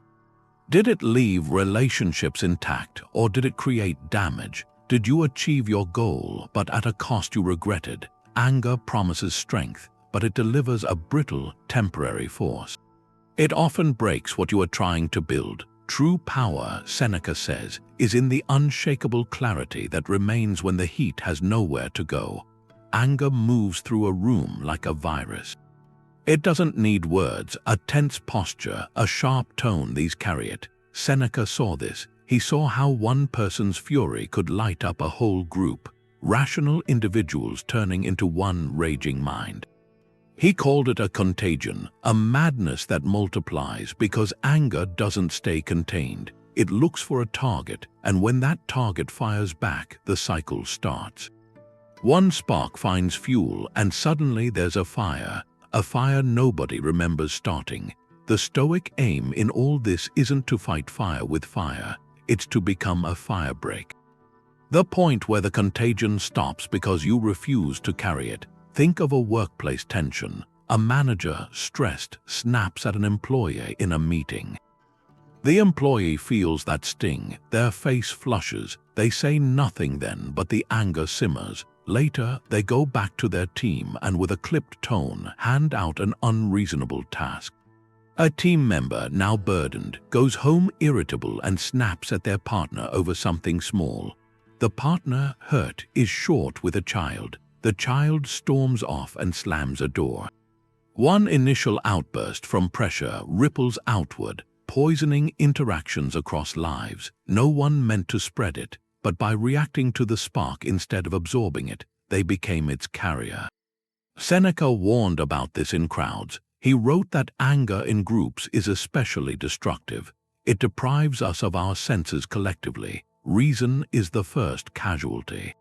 Did it leave relationships intact, or did it create damage? Did you achieve your goal, but at a cost you regretted? Anger promises strength, but it delivers a brittle, temporary force. It often breaks what you are trying to build. True power, Seneca says, is in the unshakable clarity that remains when the heat has nowhere to go. Anger moves through a room like a virus. It doesn't need words, a tense posture, a sharp tone, these carry it. Seneca saw this. He saw how one person's fury could light up a whole group, rational individuals turning into one raging mind. He called it a contagion, a madness that multiplies because anger doesn't stay contained. It looks for a target, and when that target fires back, the cycle starts. One spark finds fuel, and suddenly there's a fire nobody remembers starting. The Stoic aim in all this isn't to fight fire with fire, it's to become a firebreak. The point where the contagion stops because you refuse to carry it. Think of a workplace tension. A manager, stressed, snaps at an employee in a meeting. The employee feels that sting, their face flushes, they say nothing then, but the anger simmers. Later, they go back to their team and with a clipped tone hand out an unreasonable task. A team member, now burdened, goes home irritable and snaps at their partner over something small. The partner, hurt, is short with a child. The child storms off and slams a door. One initial outburst from pressure ripples outward, poisoning interactions across lives. No one meant to spread it, but by reacting to the spark instead of absorbing it, they became its carrier. Seneca warned about this in crowds. He wrote that anger in groups is especially destructive. It deprives us of our senses collectively. Reason is the first casualty.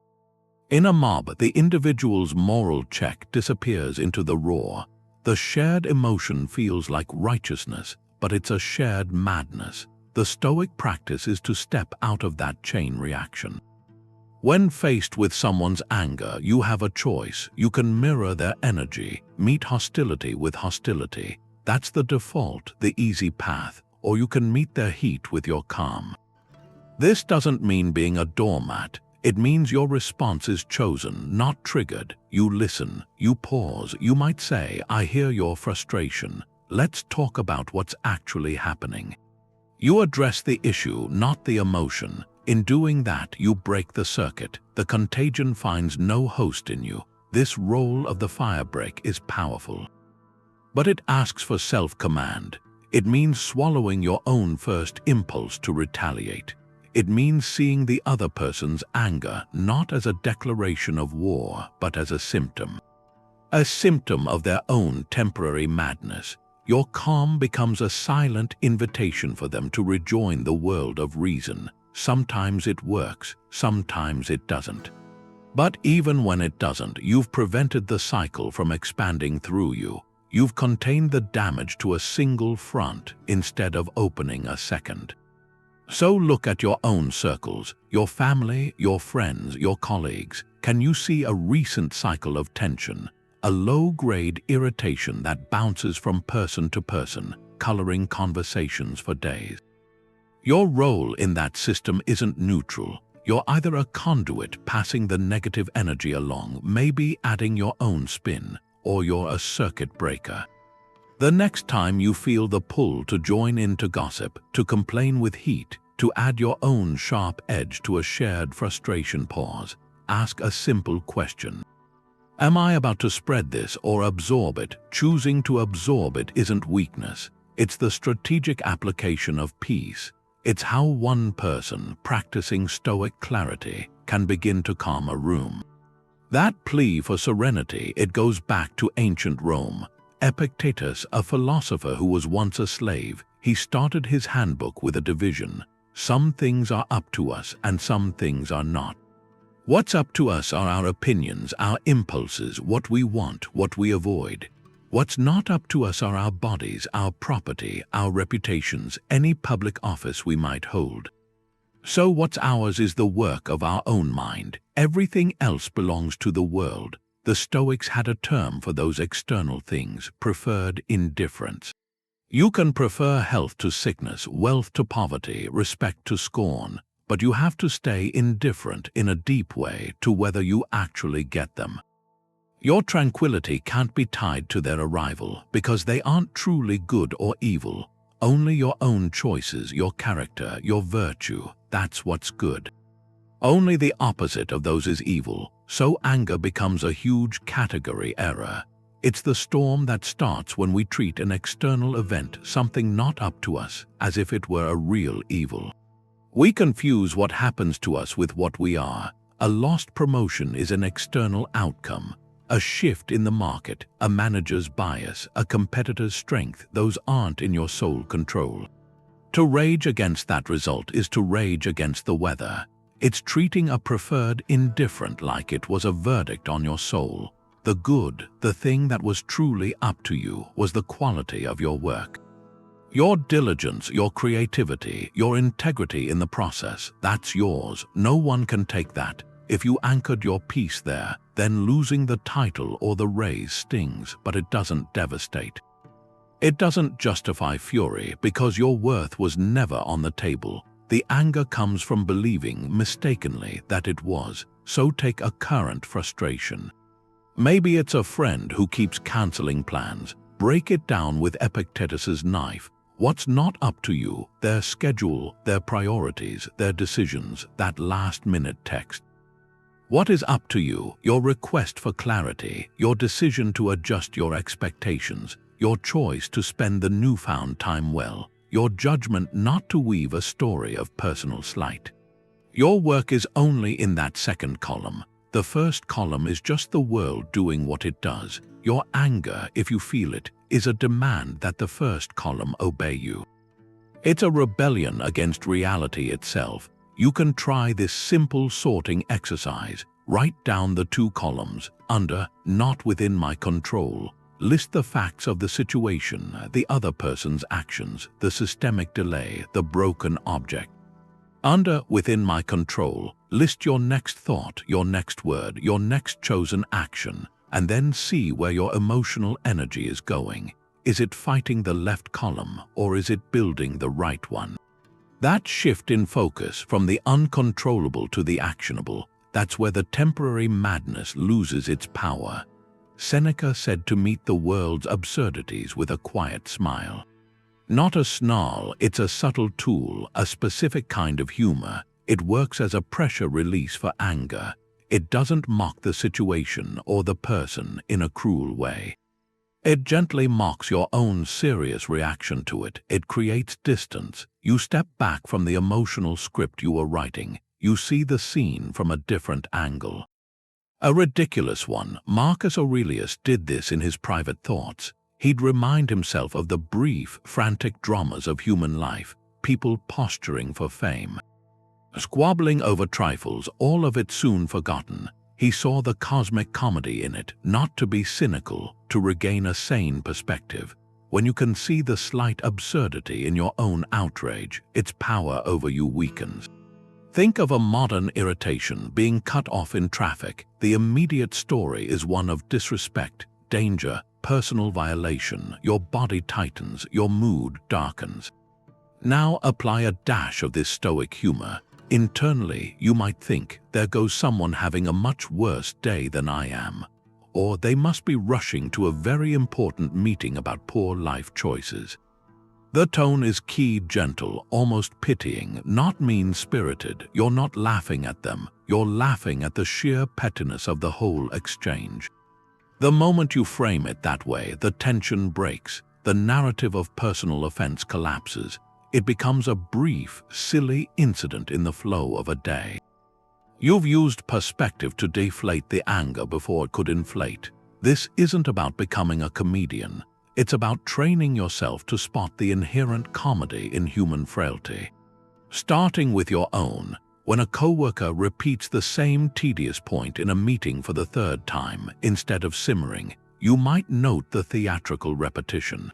In a mob, the individual's moral check disappears into the roar. The shared emotion feels like righteousness, but it's a shared madness. The Stoic practice is to step out of that chain reaction. When faced with someone's anger, you have a choice. You can mirror their energy, meet hostility with hostility. That's the default, the easy path. Or you can meet their heat with your calm. This doesn't mean being a doormat. It means your response is chosen, not triggered. You listen, you pause, you might say, I hear your frustration. Let's talk about what's actually happening. You address the issue, not the emotion. In doing that, you break the circuit. The contagion finds no host in you. This role of the firebreak is powerful. But it asks for self-command. It means swallowing your own first impulse to retaliate. It means seeing the other person's anger not as a declaration of war, but as a symptom. A symptom of their own temporary madness. Your calm becomes a silent invitation for them to rejoin the world of reason. Sometimes it works, sometimes it doesn't. But even when it doesn't, you've prevented the cycle from expanding through you. You've contained the damage to a single front instead of opening a second. So look at your own circles, your family, your friends, your colleagues. Can you see a recent cycle of tension? A low-grade irritation that bounces from person to person. coloring conversations for days. Your role in that system isn't neutral. You're either a conduit passing the negative energy along, maybe adding your own spin, or you're a circuit breaker. The next time you feel the pull to join in to gossip, to complain with heat, to add your own sharp edge to a shared frustration, pause. Ask a simple question. Am I about to spread this or absorb it? Choosing to absorb it isn't weakness. It's the strategic application of peace. It's how one person practicing Stoic clarity can begin to calm a room. That plea for serenity, it goes back to ancient Rome. Epictetus, a philosopher who was once a slave, he started his handbook with a division. Some things are up to us and some things are not. What's up to us are our opinions, our impulses, what we want, what we avoid. What's not up to us are our bodies, our property, our reputations, any public office we might hold. So what's ours is the work of our own mind. Everything else belongs to the world. The Stoics had a term for those external things, preferred indifference. You can prefer health to sickness, wealth to poverty, respect to scorn, but you have to stay indifferent in a deep way to whether you actually get them. Your tranquility can't be tied to their arrival because they aren't truly good or evil. Only your own choices, your character, your virtue, that's what's good. Only the opposite of those is evil, so anger becomes a huge category error. It's the storm that starts when we treat an external event, something not up to us, as if it were a real evil. We confuse what happens to us with what we are. A lost promotion is an external outcome. A shift in the market, a manager's bias, a competitor's strength, those aren't in your sole control. To rage against that result is to rage against the weather. It's treating a preferred indifferent like it was a verdict on your soul. The good, the thing that was truly up to you, was the quality of your work. Your diligence, your creativity, your integrity in the process, that's yours. No one can take that. If you anchored your peace there, then losing the title or the raise stings, but it doesn't devastate. It doesn't justify fury because your worth was never on the table. The anger comes from believing mistakenly that it was, so take a current frustration. Maybe it's a friend who keeps canceling plans. Break it down with Epictetus's knife. What's not up to you, their schedule, their priorities, their decisions, that last-minute text. What is up to you, your request for clarity, your decision to adjust your expectations, your choice to spend the newfound time well, your judgment not to weave a story of personal slight. Your work is only in that second column. The first column is just the world doing what it does. Your anger, if you feel it, is a demand that the first column obey you. It's a rebellion against reality itself. You can try this simple sorting exercise. Write down the two columns. Under, not within my control, list the facts of the situation, the other person's actions, the systemic delay, the broken object. Under, within my control, list your next thought, your next word, your next chosen action, and then see where your emotional energy is going. Is it fighting the left column, or is it building the right one? That shift in focus from the uncontrollable to the actionable, that's where the temporary madness loses its power. Seneca said to meet the world's absurdities with a quiet smile. Not a snarl, it's a subtle tool, a specific kind of humor. It works as a pressure release for anger. It doesn't mock the situation or the person in a cruel way. It gently mocks your own serious reaction to it. It creates distance. You step back from the emotional script you were writing. You see the scene from a different angle. A ridiculous one. Marcus Aurelius did this in his private thoughts. He'd remind himself of the brief, frantic dramas of human life, people posturing for fame. Squabbling over trifles, all of it soon forgotten. He saw the cosmic comedy in it, not to be cynical, to regain a sane perspective. When you can see the slight absurdity in your own outrage, its power over you weakens. Think of a modern irritation being cut off in traffic. The immediate story is one of disrespect, danger, personal violation, your body tightens, your mood darkens. Now apply a dash of this stoic humor. Internally, you might think, there goes someone having a much worse day than I am. Or they must be rushing to a very important meeting about poor life choices. The tone is keyed gentle, almost pitying, not mean-spirited. You're not laughing at them. You're laughing at the sheer pettiness of the whole exchange. The moment you frame it that way, the tension breaks. The narrative of personal offense collapses. It becomes a brief, silly incident in the flow of a day. You've used perspective to deflate the anger before it could inflate. This isn't about becoming a comedian. It's about training yourself to spot the inherent comedy in human frailty. Starting with your own, when a coworker repeats the same tedious point in a meeting for the third time, instead of simmering, you might note the theatrical repetition.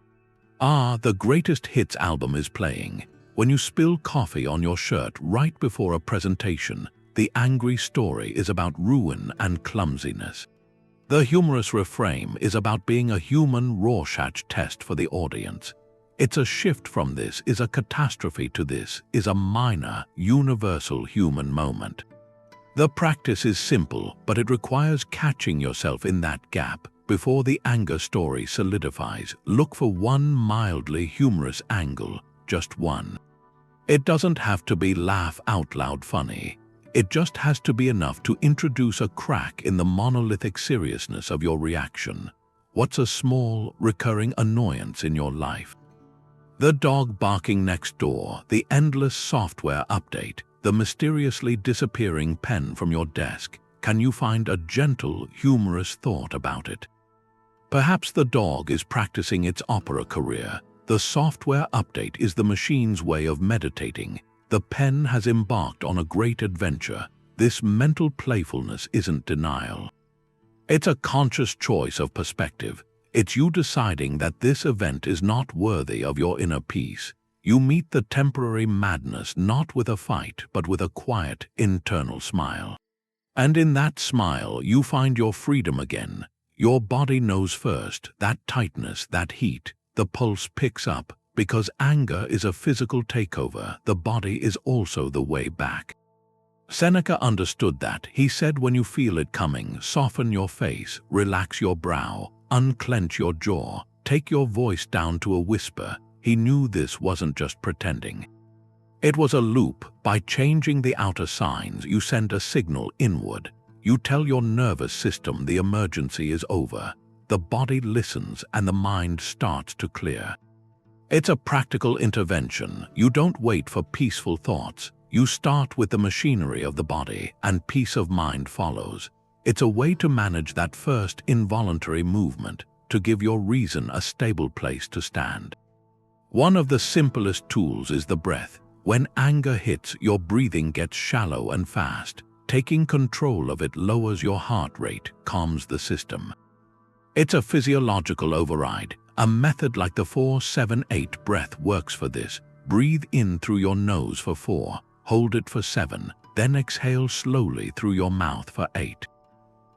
The Greatest Hits album is playing. When you spill coffee on your shirt right before a presentation, the angry story is about ruin and clumsiness. The humorous refrain is about being a human Rorschach test for the audience. It's a shift from this is a catastrophe to this is a minor, universal human moment. The practice is simple, but it requires catching yourself in that gap. Before the anger story solidifies, look for one mildly humorous angle, just one. It doesn't have to be laugh out loud funny. It just has to be enough to introduce a crack in the monolithic seriousness of your reaction. What's a small, recurring annoyance in your life? The dog barking next door, the endless software update, the mysteriously disappearing pen from your desk. Can you find a gentle, humorous thought about it? Perhaps the dog is practicing its opera career. The software update is the machine's way of meditating. The pen has embarked on a great adventure. This mental playfulness isn't denial. It's a conscious choice of perspective. It's you deciding that this event is not worthy of your inner peace. You meet the temporary madness not with a fight, but with a quiet, internal smile. And in that smile, you find your freedom again. Your body knows first, that tightness, that heat. The pulse picks up. Because anger is a physical takeover, the body is also the way back. Seneca understood that. He said, when you feel it coming, soften your face, relax your brow, unclench your jaw, take your voice down to a whisper. He knew this wasn't just pretending. It was a loop. By changing the outer signs, you send a signal inward. You tell your nervous system the emergency is over. The body listens and the mind starts to clear. It's a practical intervention. You don't wait for peaceful thoughts. You start with the machinery of the body, and peace of mind follows. It's a way to manage that first involuntary movement, to give your reason a stable place to stand. One of the simplest tools is the breath. When anger hits, your breathing gets shallow and fast. Taking control of it lowers your heart rate, calms the system. It's a physiological override. A method like the 4-7-8 breath works for this. Breathe in through your nose for 4, hold it for 7, then exhale slowly through your mouth for 8.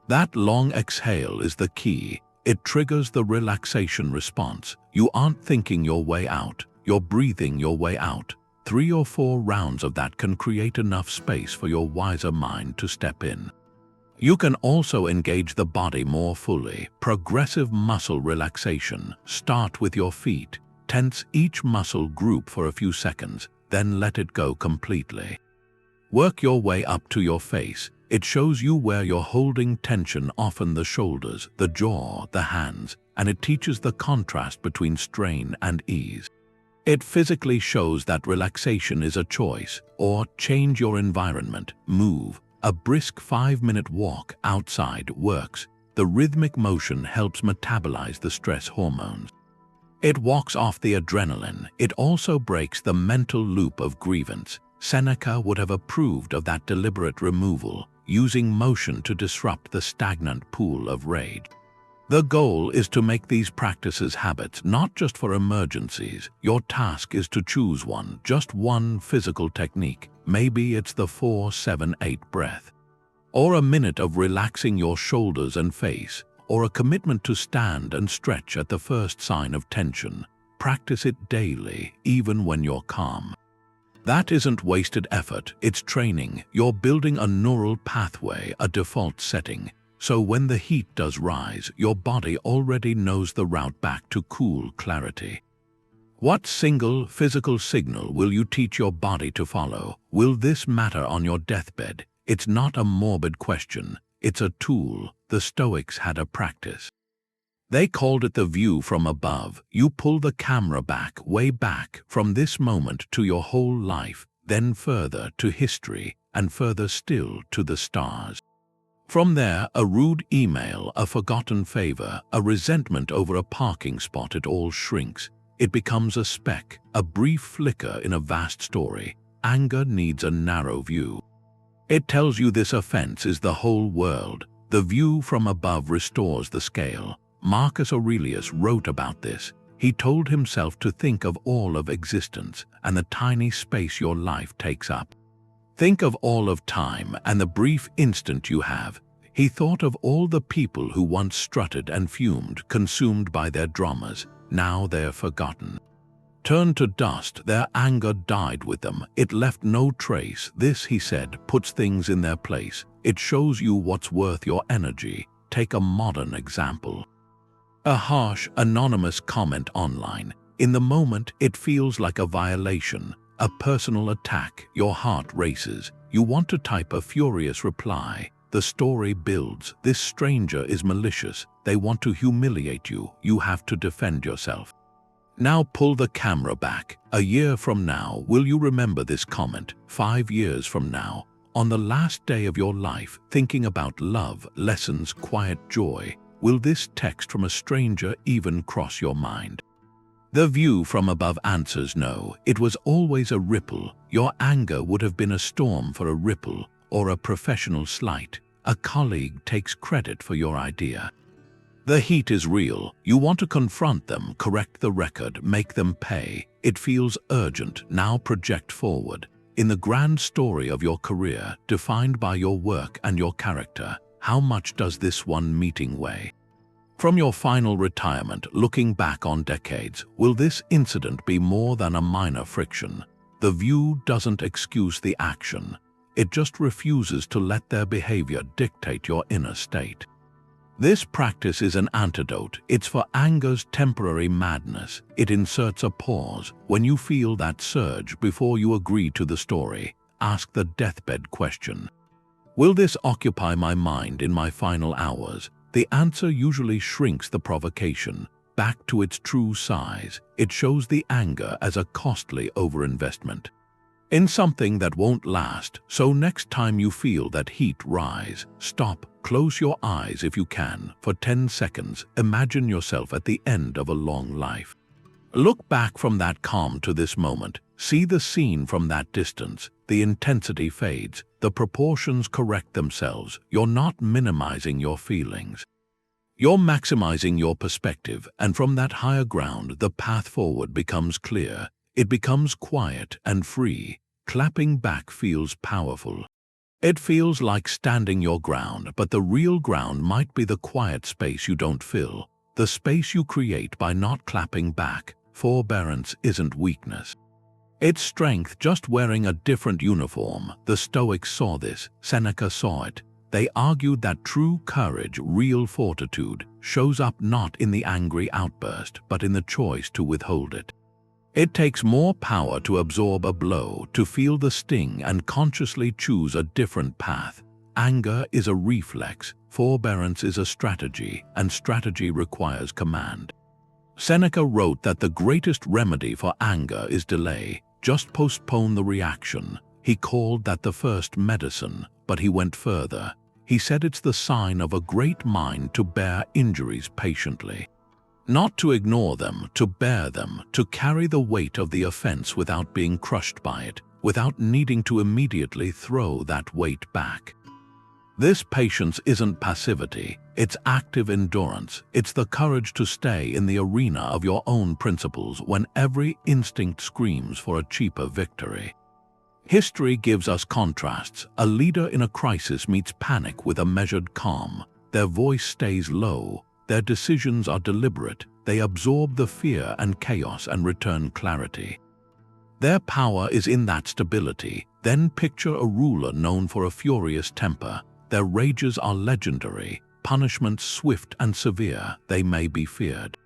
That long exhale is the key. It triggers the relaxation response. You aren't thinking your way out, you're breathing your way out. 3 or 4 rounds of that can create enough space for your wiser mind to step in. You can also engage the body more fully. Progressive muscle relaxation. Start with your feet. Tense each muscle group for a few seconds, then let it go completely. Work your way up to your face. It shows you where you're holding tension, often the shoulders, the jaw, the hands, and it teaches the contrast between strain and ease. It physically shows that relaxation is a choice, or change your environment, move. A brisk 5-minute walk outside works. The rhythmic motion helps metabolize the stress hormones. It walks off the adrenaline. It also breaks the mental loop of grievance. Seneca would have approved of that deliberate removal, using motion to disrupt the stagnant pool of rage. The goal is to make these practices habits, not just for emergencies. Your task is to choose one, just one physical technique. Maybe it's the 4-7-8 breath, or a minute of relaxing your shoulders and face, or a commitment to stand and stretch at the first sign of tension. Practice it daily, even when you're calm. That isn't wasted effort, it's training. You're building a neural pathway, a default setting. So when the heat does rise, your body already knows the route back to cool clarity. What single physical signal will you teach your body to follow? Will this matter on your deathbed? It's not a morbid question. It's a tool. The Stoics had a practice. They called it the view from above. You pull the camera back, way back, from this moment to your whole life, then further to history, and further still to the stars. From there, a rude email, a forgotten favor, a resentment over a parking spot, it all shrinks. It becomes a speck, a brief flicker in a vast story. Anger needs a narrow view. It tells you this offense is the whole world. The view from above restores the scale. Marcus Aurelius wrote about this. He told himself to think of all of existence and the tiny space your life takes up. Think of all of time and the brief instant you have. He thought of all the people who once strutted and fumed, consumed by their dramas. Now they're forgotten. Turned to dust, their anger died with them. It left no trace. This, he said, puts things in their place. It shows you what's worth your energy. Take a modern example. A harsh, anonymous comment online. In the moment, it feels like a violation, a personal attack. Your heart races. You want to type a furious reply. The story builds. This stranger is malicious. They want to humiliate you. You have to defend yourself. Now pull the camera back. A year from now, will you remember this comment? 5 years from now, on the last day of your life, thinking about love, lessons, quiet joy, will this text from a stranger even cross your mind? The view from above answers no. It was always a ripple. Your anger would have been a storm for a ripple, or a professional slight. A colleague takes credit for your idea. The heat is real. You want to confront them, correct the record, make them pay. It feels urgent. Now project forward. In the grand story of your career, defined by your work and your character, how much does this one meeting weigh? From your final retirement, looking back on decades, will this incident be more than a minor friction? The view doesn't excuse the action. It just refuses to let their behavior dictate your inner state. This practice is an antidote. It's for anger's temporary madness. It inserts a pause. When you feel that surge before you agree to the story, ask the deathbed question. Will this occupy my mind in my final hours? The answer usually shrinks the provocation back to its true size. It shows the anger as a costly overinvestment in something that won't last. So next time you feel that heat rise, stop, close your eyes if you can. For 10 seconds, imagine yourself at the end of a long life. Look back from that calm to this moment. See the scene from that distance. The intensity fades. The proportions correct themselves. You're not minimizing your feelings. You're maximizing your perspective, and from that higher ground, the path forward becomes clear. It becomes quiet and free. Clapping back feels powerful. It feels like standing your ground, but the real ground might be the quiet space you don't fill, the space you create by not clapping back. Forbearance isn't weakness. It's strength, just wearing a different uniform. The Stoics saw this. Seneca saw it. They argued that true courage, real fortitude, shows up not in the angry outburst, but in the choice to withhold it. It takes more power to absorb a blow, to feel the sting and consciously choose a different path. Anger is a reflex, forbearance is a strategy, and strategy requires command. Seneca wrote that the greatest remedy for anger is delay. Just postpone the reaction. He called that the first medicine, but he went further. He said it's the sign of a great mind to bear injuries patiently. Not to ignore them, to bear them, to carry the weight of the offense without being crushed by it, without needing to immediately throw that weight back. This patience isn't passivity, it's active endurance. It's the courage to stay in the arena of your own principles when every instinct screams for a cheaper victory. History gives us contrasts. A leader in a crisis meets panic with a measured calm. their voice stays low, their decisions are deliberate, they absorb the fear and chaos and return clarity. Their power is in that stability. Then picture a ruler known for a furious temper. Their rages are legendary, punishments swift and severe, they may be feared.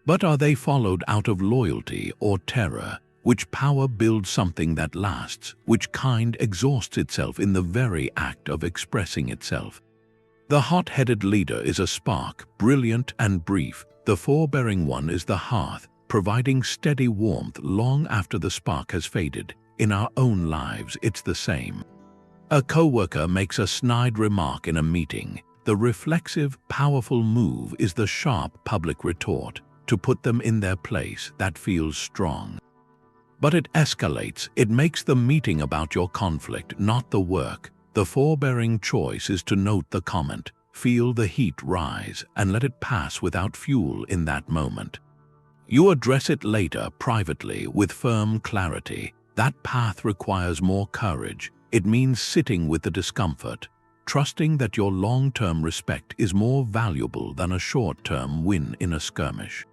But are they followed out of loyalty or terror? Which power builds something that lasts? Which kind exhausts itself in the very act of expressing itself? The hot-headed leader is a spark, brilliant and brief. The forbearing one is the hearth, providing steady warmth long after the spark has faded. In our own lives, it's the same. A coworker makes a snide remark in a meeting. The reflexive, powerful move is the sharp public retort, to put them in their place. That feels strong. But it escalates. It makes the meeting about your conflict, not the work. The forbearing choice is to note the comment, feel the heat rise, and let it pass without fuel in that moment. You address it later, privately, with firm clarity. That path requires more courage. It means sitting with the discomfort, trusting that your long-term respect is more valuable than a short-term win in a skirmish.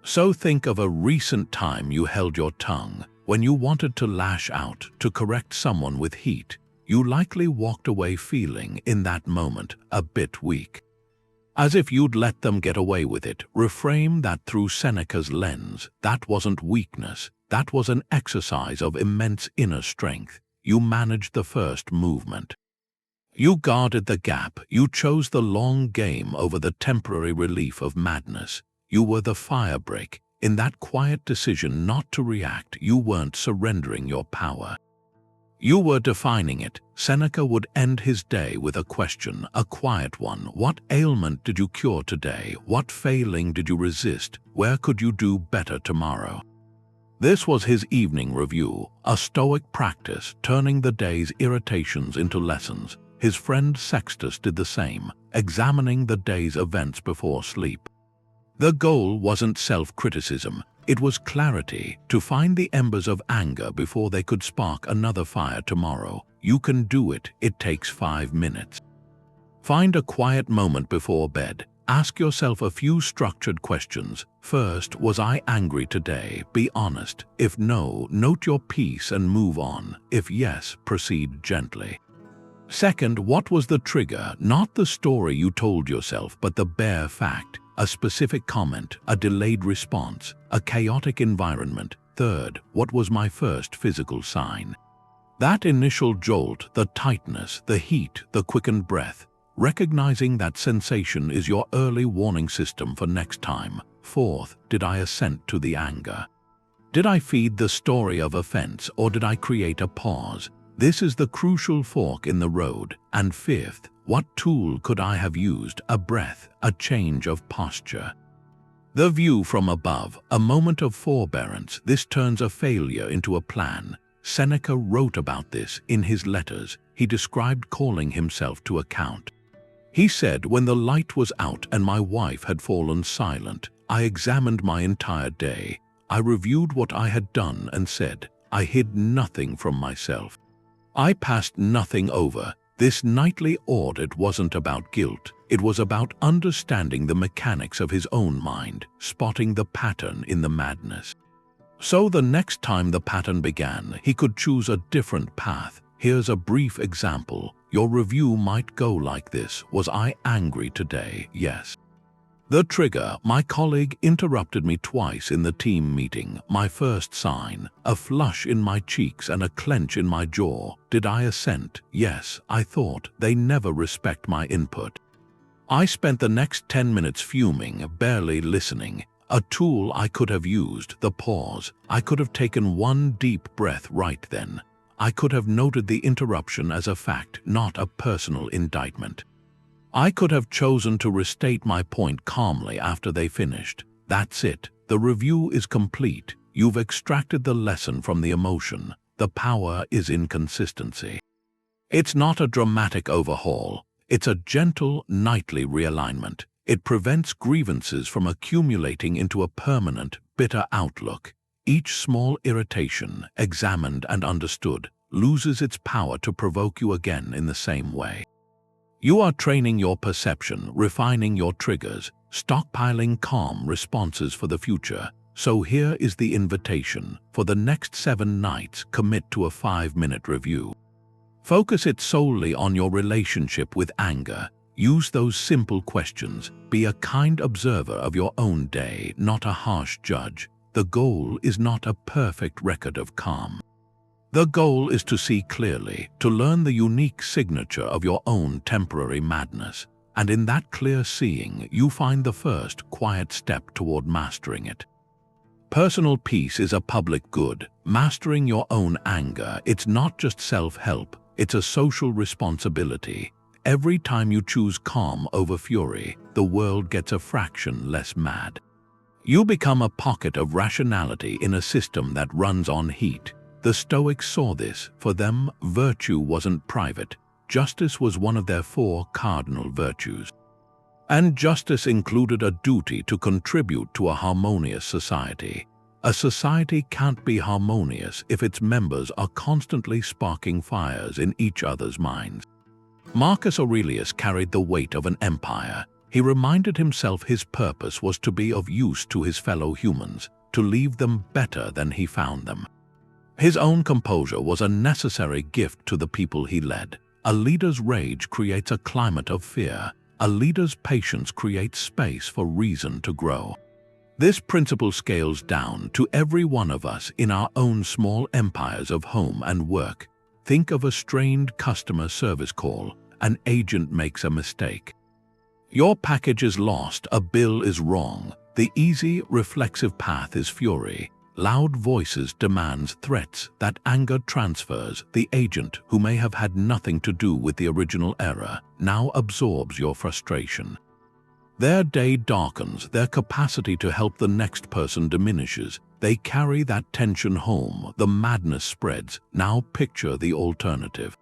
So think of a recent time you held your tongue. When you wanted to lash out, to correct someone with heat, you likely walked away feeling, in that moment, a bit weak. As if you'd let them get away with it. Reframe that through Seneca's lens. That wasn't weakness. That was an exercise of immense inner strength. You managed the first movement. You guarded the gap. You chose the long game over the temporary relief of madness. You were the firebreak. In that quiet decision not to react, you weren't surrendering your power. You were defining it. Seneca would end his day with a question, a quiet one. What ailment did you cure today? What failing did you resist? Where could you do better tomorrow? This was his evening review, a Stoic practice, turning the day's irritations into lessons. His friend Sextus did the same, examining the day's events before sleep. The goal wasn't self-criticism. It was clarity, to find the embers of anger before they could spark another fire tomorrow. You can do it. It takes 5 minutes. Find a quiet moment before bed. Ask yourself a few structured questions. First, was I angry today? Be honest. If no, note your peace and move on. If yes, proceed gently. Second, what was the trigger? Not the story you told yourself, but the bare fact. A specific comment, a delayed response, a chaotic environment. Third, what was my first physical sign? That initial jolt, the tightness, the heat, the quickened breath. Recognizing that sensation is your early warning system for next time. Fourth, did I assent to the anger? Did I feed the story of offense, or did I create a pause? This is the crucial fork in the road. And fifth, what tool could I have used? A breath, a change of posture. The view from above, a moment of forbearance. This turns a failure into a plan. Seneca wrote about this in his letters. He described calling himself to account. He said, when the light was out and my wife had fallen silent, I examined my entire day. I reviewed what I had done and said, I hid nothing from myself. I passed nothing over. This nightly audit wasn't about guilt. It was about understanding the mechanics of his own mind, spotting the pattern in the madness. So the next time the pattern began, he could choose a different path. Here's a brief example. Your review might go like this. Was I angry today? Yes. The trigger, my colleague interrupted me twice in the team meeting. My first sign, a flush in my cheeks and a clench in my jaw. Did I assent? Yes, I thought. They never respect my input. I spent the next 10 minutes fuming, barely listening. A tool I could have used, the pause. I could have taken one deep breath right then. I could have noted the interruption as a fact, not a personal indictment. I could have chosen to restate my point calmly after they finished. That's it. The review is complete. You've extracted the lesson from the emotion. The power is in consistency. It's not a dramatic overhaul. It's a gentle, nightly realignment. It prevents grievances from accumulating into a permanent, bitter outlook. Each small irritation, examined and understood, loses its power to provoke you again in the same way. You are training your perception, refining your triggers, stockpiling calm responses for the future. So here is the invitation. For the next 7 nights, commit to a 5-minute review. Focus it solely on your relationship with anger. Use those simple questions. Be a kind observer of your own day, not a harsh judge. The goal is not a perfect record of calm. The goal is to see clearly, to learn the unique signature of your own temporary madness. And in that clear seeing, you find the first quiet step toward mastering it. Personal peace is a public good. Mastering your own anger, it's not just self-help, it's a social responsibility. Every time you choose calm over fury, the world gets a fraction less mad. You become a pocket of rationality in a system that runs on heat. The Stoics saw this. For them, virtue wasn't private. Justice was one of their 4 cardinal virtues. And justice included a duty to contribute to a harmonious society. A society can't be harmonious if its members are constantly sparking fires in each other's minds. Marcus Aurelius carried the weight of an empire. He reminded himself his purpose was to be of use to his fellow humans, to leave them better than he found them. His own composure was a necessary gift to the people he led. A leader's rage creates a climate of fear. A leader's patience creates space for reason to grow. This principle scales down to every one of us in our own small empires of home and work. Think of a strained customer service call. An agent makes a mistake. Your package is lost, a bill is wrong. The easy, reflexive path is fury. Loud voices demands threats. That anger transfers. The agent, who may have had nothing to do with the original error, now absorbs your frustration. Their day darkens, their capacity to help the next person diminishes. They carry that tension home, the madness spreads. Now picture the alternative.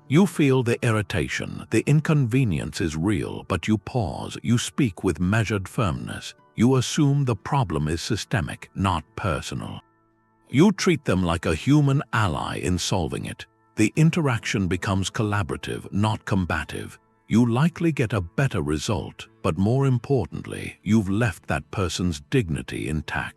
You feel the irritation, the inconvenience is real, but you pause, you speak with measured firmness. You assume the problem is systemic, not personal. You treat them like a human ally in solving it. The interaction becomes collaborative, not combative. You likely get a better result, but more importantly, you've left that person's dignity intact.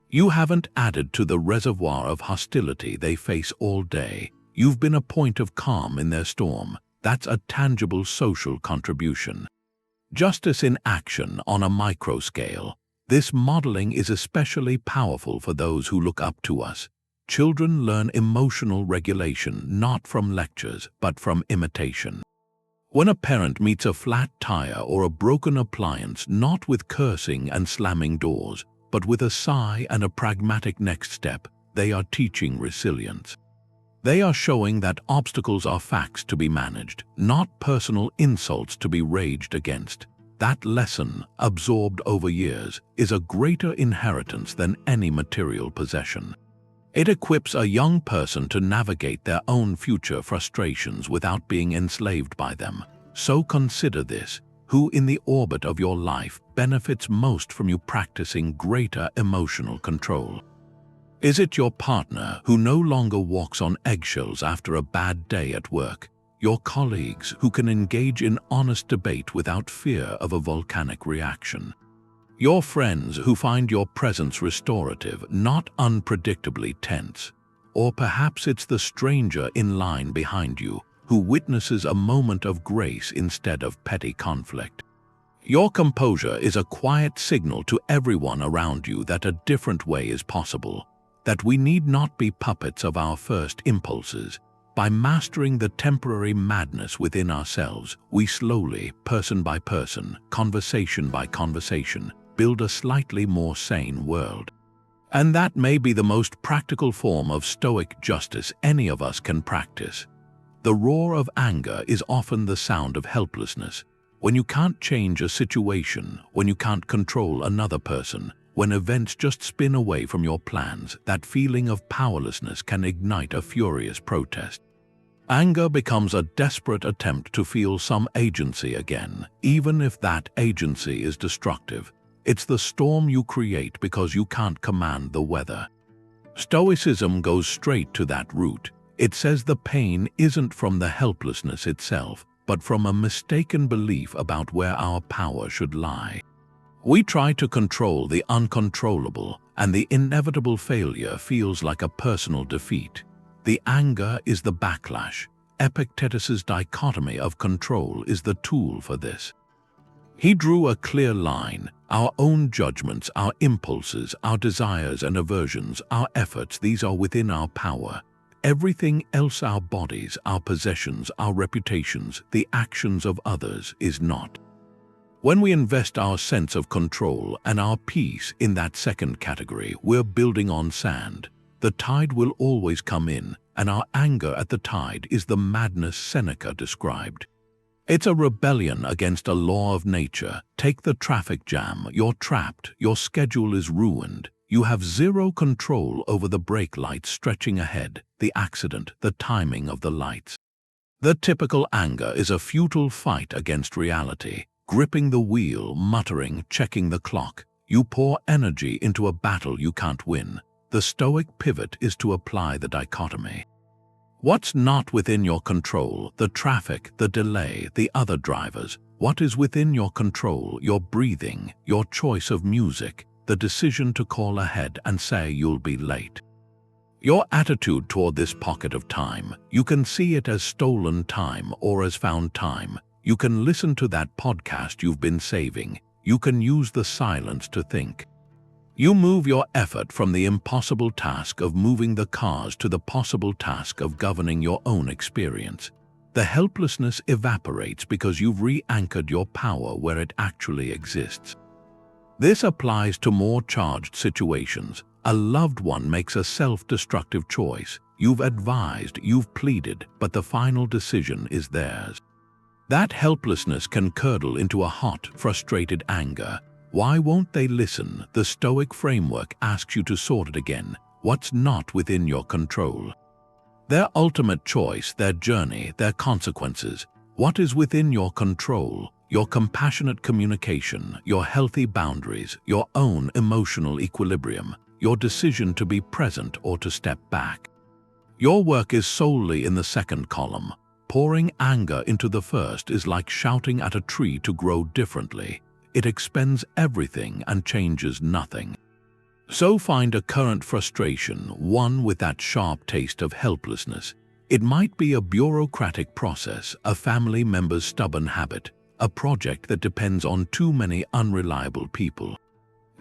You haven't added to the reservoir of hostility they face all day. You've been a point of calm in their storm. That's a tangible social contribution. Justice in action on a micro scale. This modeling is especially powerful for those who look up to us. Children learn emotional regulation not from lectures, but from imitation. When a parent meets a flat tire or a broken appliance, not with cursing and slamming doors, but with a sigh and a pragmatic next step, they are teaching resilience. They are showing that obstacles are facts to be managed, not personal insults to be raged against. That lesson, absorbed over years, is a greater inheritance than any material possession. It equips a young person to navigate their own future frustrations without being enslaved by them. So consider this: who in the orbit of your life benefits most from you practicing greater emotional control? Is it your partner who no longer walks on eggshells after a bad day at work? Your colleagues who can engage in honest debate without fear of a volcanic reaction? Your friends who find your presence restorative, not unpredictably tense? Or perhaps it's the stranger in line behind you who witnesses a moment of grace instead of petty conflict. Your composure is a quiet signal to everyone around you that a different way is possible, that we need not be puppets of our first impulses. By mastering the temporary madness within ourselves, we slowly, person by person, conversation by conversation, build a slightly more sane world. And that may be the most practical form of Stoic justice any of us can practice. The roar of anger is often the sound of helplessness. When you can't change a situation, when you can't control another person, when events just spin away from your plans, that feeling of powerlessness can ignite a furious protest. Anger becomes a desperate attempt to feel some agency again, even if that agency is destructive. It's the storm you create because you can't command the weather. Stoicism goes straight to that root. It says the pain isn't from the helplessness itself, but from a mistaken belief about where our power should lie. We try to control the uncontrollable, and the inevitable failure feels like a personal defeat. The anger is the backlash. Epictetus's dichotomy of control is the tool for this. He drew a clear line. Our own judgments, our impulses, our desires and aversions, our efforts, these are within our power. Everything else, our bodies, our possessions, our reputations, the actions of others, is not. When we invest our sense of control and our peace in that second category, we're building on sand. The tide will always come in, and our anger at the tide is the madness Seneca described. It's a rebellion against a law of nature. Take the traffic jam. You're trapped. Your schedule is ruined. You have zero control over the brake lights stretching ahead, the accident, the timing of the lights. The typical anger is a futile fight against reality, gripping the wheel, muttering, checking the clock. You pour energy into a battle you can't win. The Stoic pivot is to apply the dichotomy. What's not within your control? The traffic, the delay, the other drivers. What is within your control? Your breathing, your choice of music, the decision to call ahead and say you'll be late. Your attitude toward this pocket of time, you can see it as stolen time or as found time. You can listen to that podcast you've been saving. You can use the silence to think. You move your effort from the impossible task of moving the cars to the possible task of governing your own experience. The helplessness evaporates because you've re-anchored your power where it actually exists. This applies to more charged situations. A loved one makes a self-destructive choice. You've advised, you've pleaded, but the final decision is theirs. That helplessness can curdle into a hot, frustrated anger. Why won't they listen? The Stoic framework asks you to sort it again. What's not within your control? Their ultimate choice, their journey, their consequences. What is within your control? Your compassionate communication, your healthy boundaries, your own emotional equilibrium, your decision to be present or to step back. Your work is solely in the second column. Pouring anger into the first is like shouting at a tree to grow differently. It expends everything and changes nothing. So find a current frustration, one with that sharp taste of helplessness. It might be a bureaucratic process, a family member's stubborn habit, a project that depends on too many unreliable people.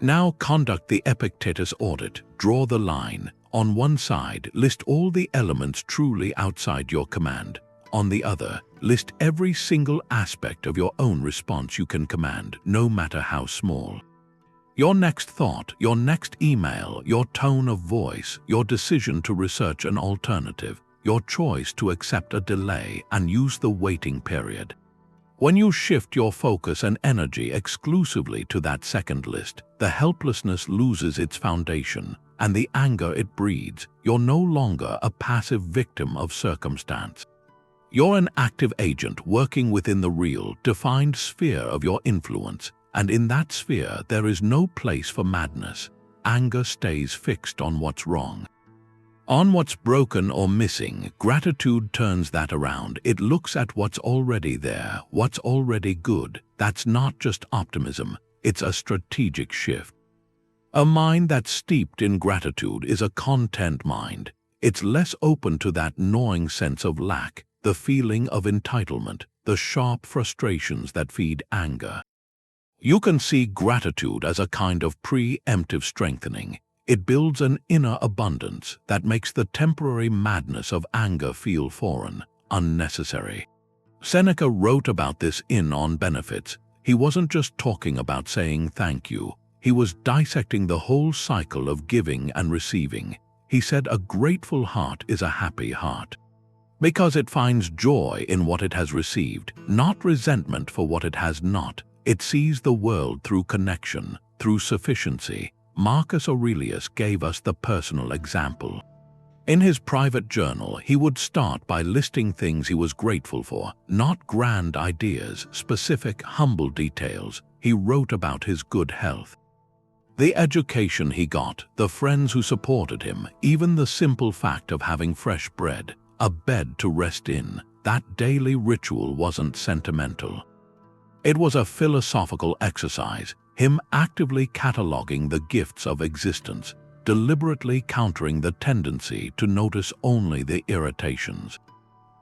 Now conduct the Epictetus audit. Draw the line. On one side, list all the elements truly outside your command. On the other, list every single aspect of your own response you can command, no matter how small. Your next thought, your next email, your tone of voice, your decision to research an alternative, your choice to accept a delay and use the waiting period. When you shift your focus and energy exclusively to that second list, the helplessness loses its foundation, and the anger it breeds. You're no longer a passive victim of circumstance. You're an active agent working within the real, defined sphere of your influence, and in that sphere there is no place for madness. Anger stays fixed on what's wrong. On what's broken or missing, gratitude turns that around. It looks at what's already there, what's already good. That's not just optimism, it's a strategic shift. A mind that's steeped in gratitude is a content mind. It's less open to that gnawing sense of lack, the feeling of entitlement, the sharp frustrations that feed anger. You can see gratitude as a kind of preemptive strengthening. It builds an inner abundance that makes the temporary madness of anger feel foreign, unnecessary. Seneca wrote about this in On Benefits. He wasn't just talking about saying thank you. He was dissecting the whole cycle of giving and receiving. He said a grateful heart is a happy heart, because it finds joy in what it has received, not resentment for what it has not. It sees the world through connection, through sufficiency. Marcus Aurelius gave us the personal example. In his private journal, he would start by listing things he was grateful for, not grand ideas, specific, humble details. He wrote about his good health, the education he got, the friends who supported him, even the simple fact of having fresh bread, a bed to rest in. that daily ritual wasn't sentimental. It was a philosophical exercise, him actively cataloging the gifts of existence, deliberately countering the tendency to notice only the irritations.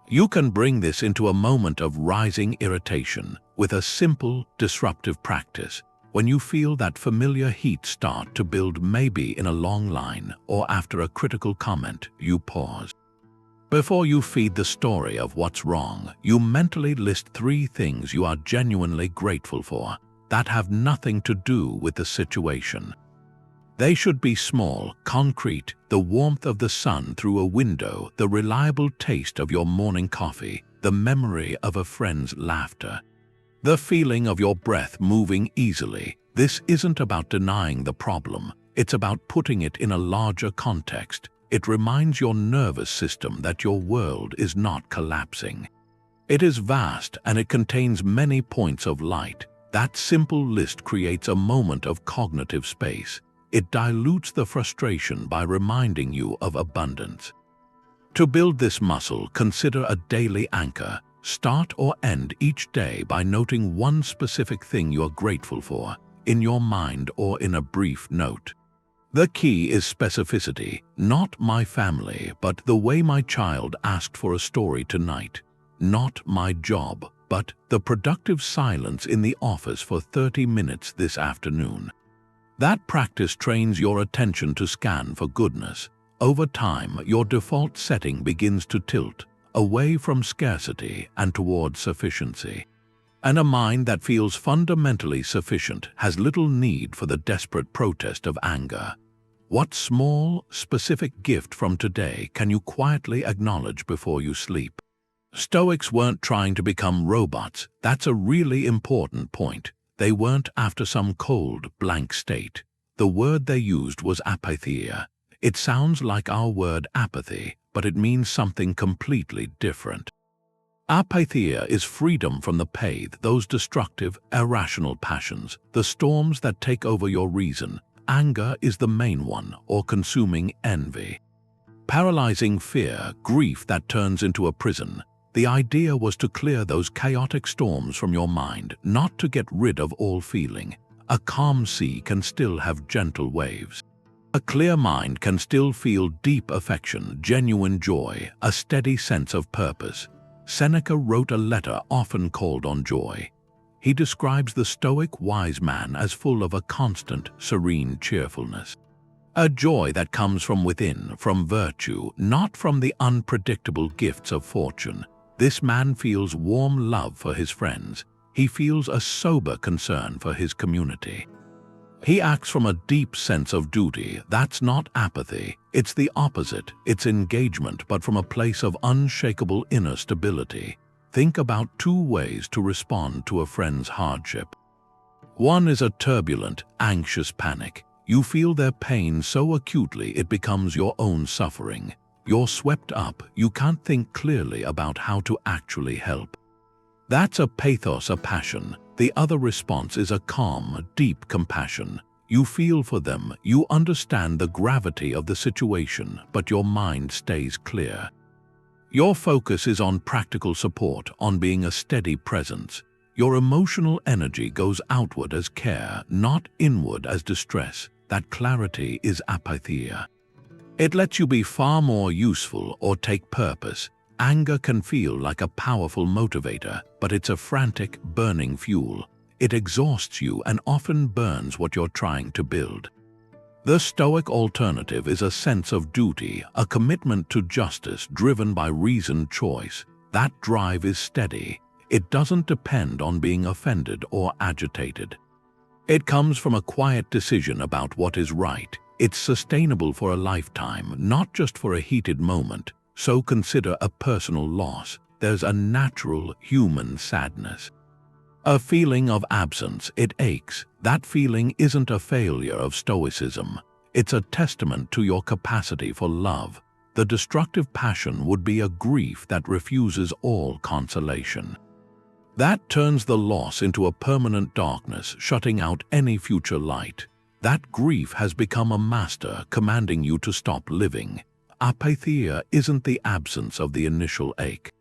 You can bring this into a moment of rising irritation with a simple, disruptive practice. When you feel that familiar heat start to build, maybe in a long line or after a critical comment, you pause. Before you feed the story of what's wrong, you mentally list 3 things you are genuinely grateful for that have nothing to do with the situation. They should be small, concrete: the warmth of the sun through a window, the reliable taste of your morning coffee, the memory of a friend's laughter, the feeling of your breath moving easily. This isn't about denying the problem, it's about putting it in a larger context. It reminds your nervous system that your world is not collapsing. It is vast and it contains many points of light. That simple list creates a moment of cognitive space. It dilutes the frustration by reminding you of abundance. To build this muscle, consider a daily anchor. Start or end each day by noting one specific thing you are grateful for, in your mind or in a brief note. The key is specificity, not my family, but the way my child asked for a story tonight. Not my job, but the productive silence in the office for 30 minutes this afternoon. That practice trains your attention to scan for goodness. Over time, your default setting begins to tilt away from scarcity and towards sufficiency. And a mind that feels fundamentally sufficient has little need for the desperate protest of anger. What small, specific gift from today can you quietly acknowledge before you sleep? Stoics weren't trying to become robots. That's a really important point. They weren't after some cold, blank state. The word they used was apatheia. It sounds like our word apathy, but it means something completely different. Apatheia is freedom from the pain, those destructive, irrational passions, the storms that take over your reason. Anger is the main one, or consuming envy. Paralyzing fear, grief that turns into a prison. The idea was to clear those chaotic storms from your mind, not to get rid of all feeling. A calm sea can still have gentle waves. A clear mind can still feel deep affection, genuine joy, a steady sense of purpose. Seneca wrote a letter often called on joy. He describes the Stoic wise man as full of a constant, serene cheerfulness. A joy that comes from within, from virtue, not from the unpredictable gifts of fortune. This man feels warm love for his friends. He feels a sober concern for his community. He acts from a deep sense of duty. That's not apathy. It's the opposite. It's engagement, but from a place of unshakable inner stability. Think about 2 ways to respond to a friend's hardship. One is a turbulent, anxious panic. You feel their pain so acutely it becomes your own suffering. You're swept up, you can't think clearly about how to actually help. That's a pathos, a passion. The other response is a calm, deep compassion. You feel for them, you understand the gravity of the situation, but your mind stays clear. Your focus is on practical support, on being a steady presence. Your emotional energy goes outward as care, not inward as distress. That clarity is apatheia. It lets you be far more useful or take purpose. Anger can feel like a powerful motivator, but it's a frantic, burning fuel. It exhausts you and often burns what you're trying to build. The Stoic alternative is a sense of duty, a commitment to justice driven by reasoned choice. That drive is steady. It doesn't depend on being offended or agitated. It comes from a quiet decision about what is right. It's sustainable for a lifetime, not just for a heated moment. So consider a personal loss. There's a natural human sadness. A feeling of absence, it aches. That feeling isn't a failure of stoicism. It's a testament to your capacity for love. The destructive passion would be a grief that refuses all consolation. That turns the loss into a permanent darkness, shutting out any future light. That grief has become a master, commanding you to stop living. Apatheia isn't the absence of the initial ache.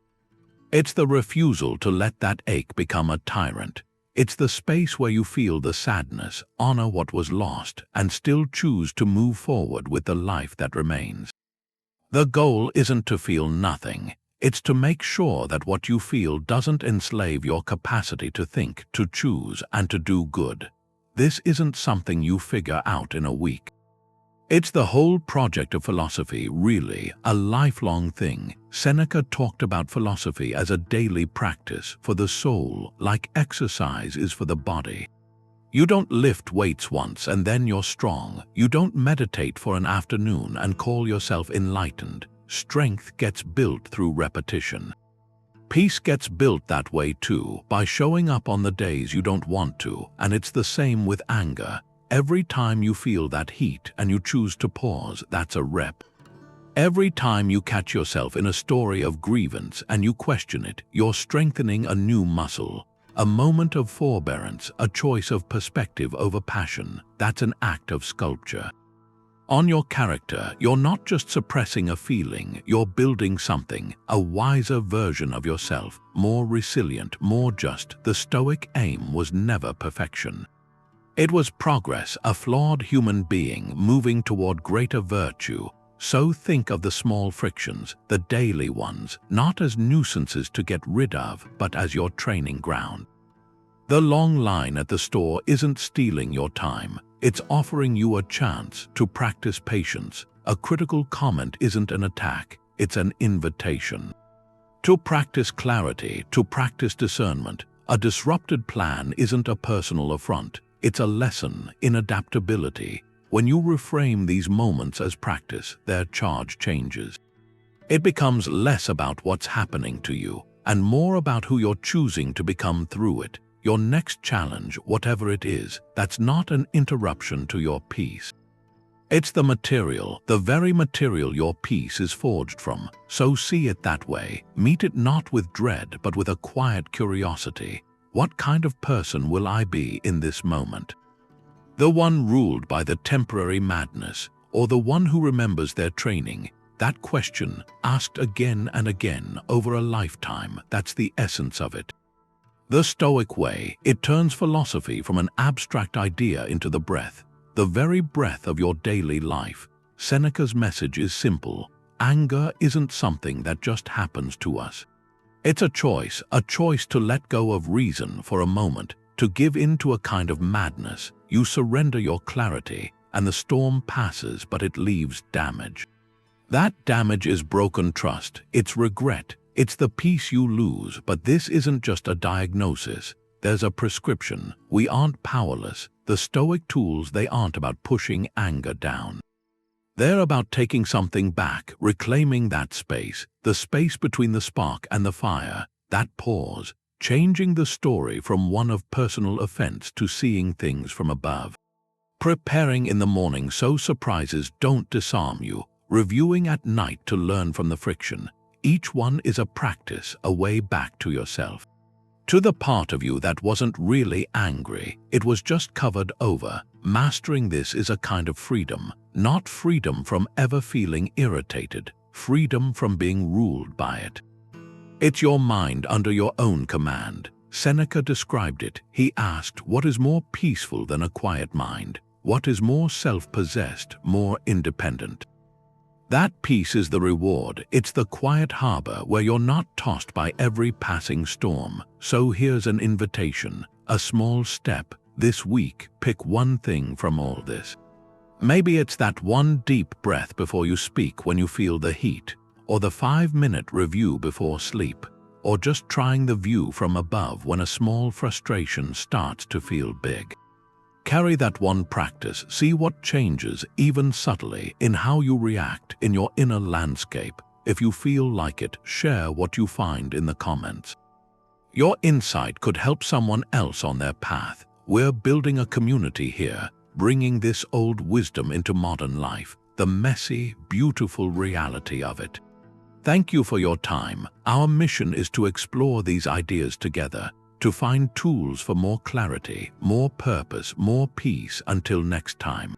It's the refusal to let that ache become a tyrant. It's the space where you feel the sadness, honor what was lost, and still choose to move forward with the life that remains. The goal isn't to feel nothing. It's to make sure that what you feel doesn't enslave your capacity to think, to choose, and to do good. This isn't something you figure out in a week. It's the whole project of philosophy, really, a lifelong thing. Seneca talked about philosophy as a daily practice for the soul, like exercise is for the body. You don't lift weights once and then you're strong. You don't meditate for an afternoon and call yourself enlightened. Strength gets built through repetition. Peace gets built that way too, by showing up on the days you don't want to, and it's the same with anger. Every time you feel that heat and you choose to pause, that's a rep. Every time you catch yourself in a story of grievance and you question it, you're strengthening a new muscle. A moment of forbearance, a choice of perspective over passion, that's an act of sculpture. On your character, you're not just suppressing a feeling, you're building something, a wiser version of yourself, more resilient, more just. The Stoic aim was never perfection. It was progress, a flawed human being moving toward greater virtue. So think of the small frictions, the daily ones, not as nuisances to get rid of, but as your training ground. The long line at the store isn't stealing your time. It's offering you a chance to practice patience. A critical comment isn't an attack, it's an invitation. To practice clarity, to practice discernment. A disrupted plan isn't a personal affront. It's a lesson in adaptability. When you reframe these moments as practice, their charge changes. It becomes less about what's happening to you and more about who you're choosing to become through it. Your next challenge, whatever it is, that's not an interruption to your peace. It's the material, the very material your peace is forged from. So see it that way. Meet it not with dread, but with a quiet curiosity. What kind of person will I be in this moment? The one ruled by the temporary madness, or the one who remembers their training? That question, asked again and again over a lifetime, that's the essence of it. The Stoic way, it turns philosophy from an abstract idea into the breath, the very breath of your daily life. Seneca's message is simple. Anger isn't something that just happens to us. It's a choice to let go of reason for a moment, to give in to a kind of madness. You surrender your clarity, and the storm passes, but it leaves damage. That damage is broken trust, it's regret, it's the peace you lose. But this isn't just a diagnosis, there's a prescription. We aren't powerless. The Stoic tools, they aren't about pushing anger down. They're about taking something back, reclaiming that space, the space between the spark and the fire, that pause, changing the story from one of personal offense to seeing things from above. Preparing in the morning so surprises don't disarm you, reviewing at night to learn from the friction. Each one is a practice, a way back to yourself. To the part of you that wasn't really angry, it was just covered over. Mastering this is a kind of freedom, not freedom from ever feeling irritated, freedom from being ruled by it. It's your mind under your own command. Seneca described it. He asked, what is more peaceful than a quiet mind? What is more self-possessed, more independent? That peace is the reward. It's the quiet harbor where you're not tossed by every passing storm. So here's an invitation, a small step. This week, pick one thing from all this. Maybe it's that one deep breath before you speak when you feel the heat, or the 5-minute review before sleep, or just trying the view from above when a small frustration starts to feel big. Carry that one practice, see what changes, even subtly, in how you react in your inner landscape. If you feel like it, share what you find in the comments. Your insight could help someone else on their path. We're building a community here, bringing this old wisdom into modern life, the messy, beautiful reality of it. Thank you for your time. Our mission is to explore these ideas together, to find tools for more clarity, more purpose, more peace. Until next time.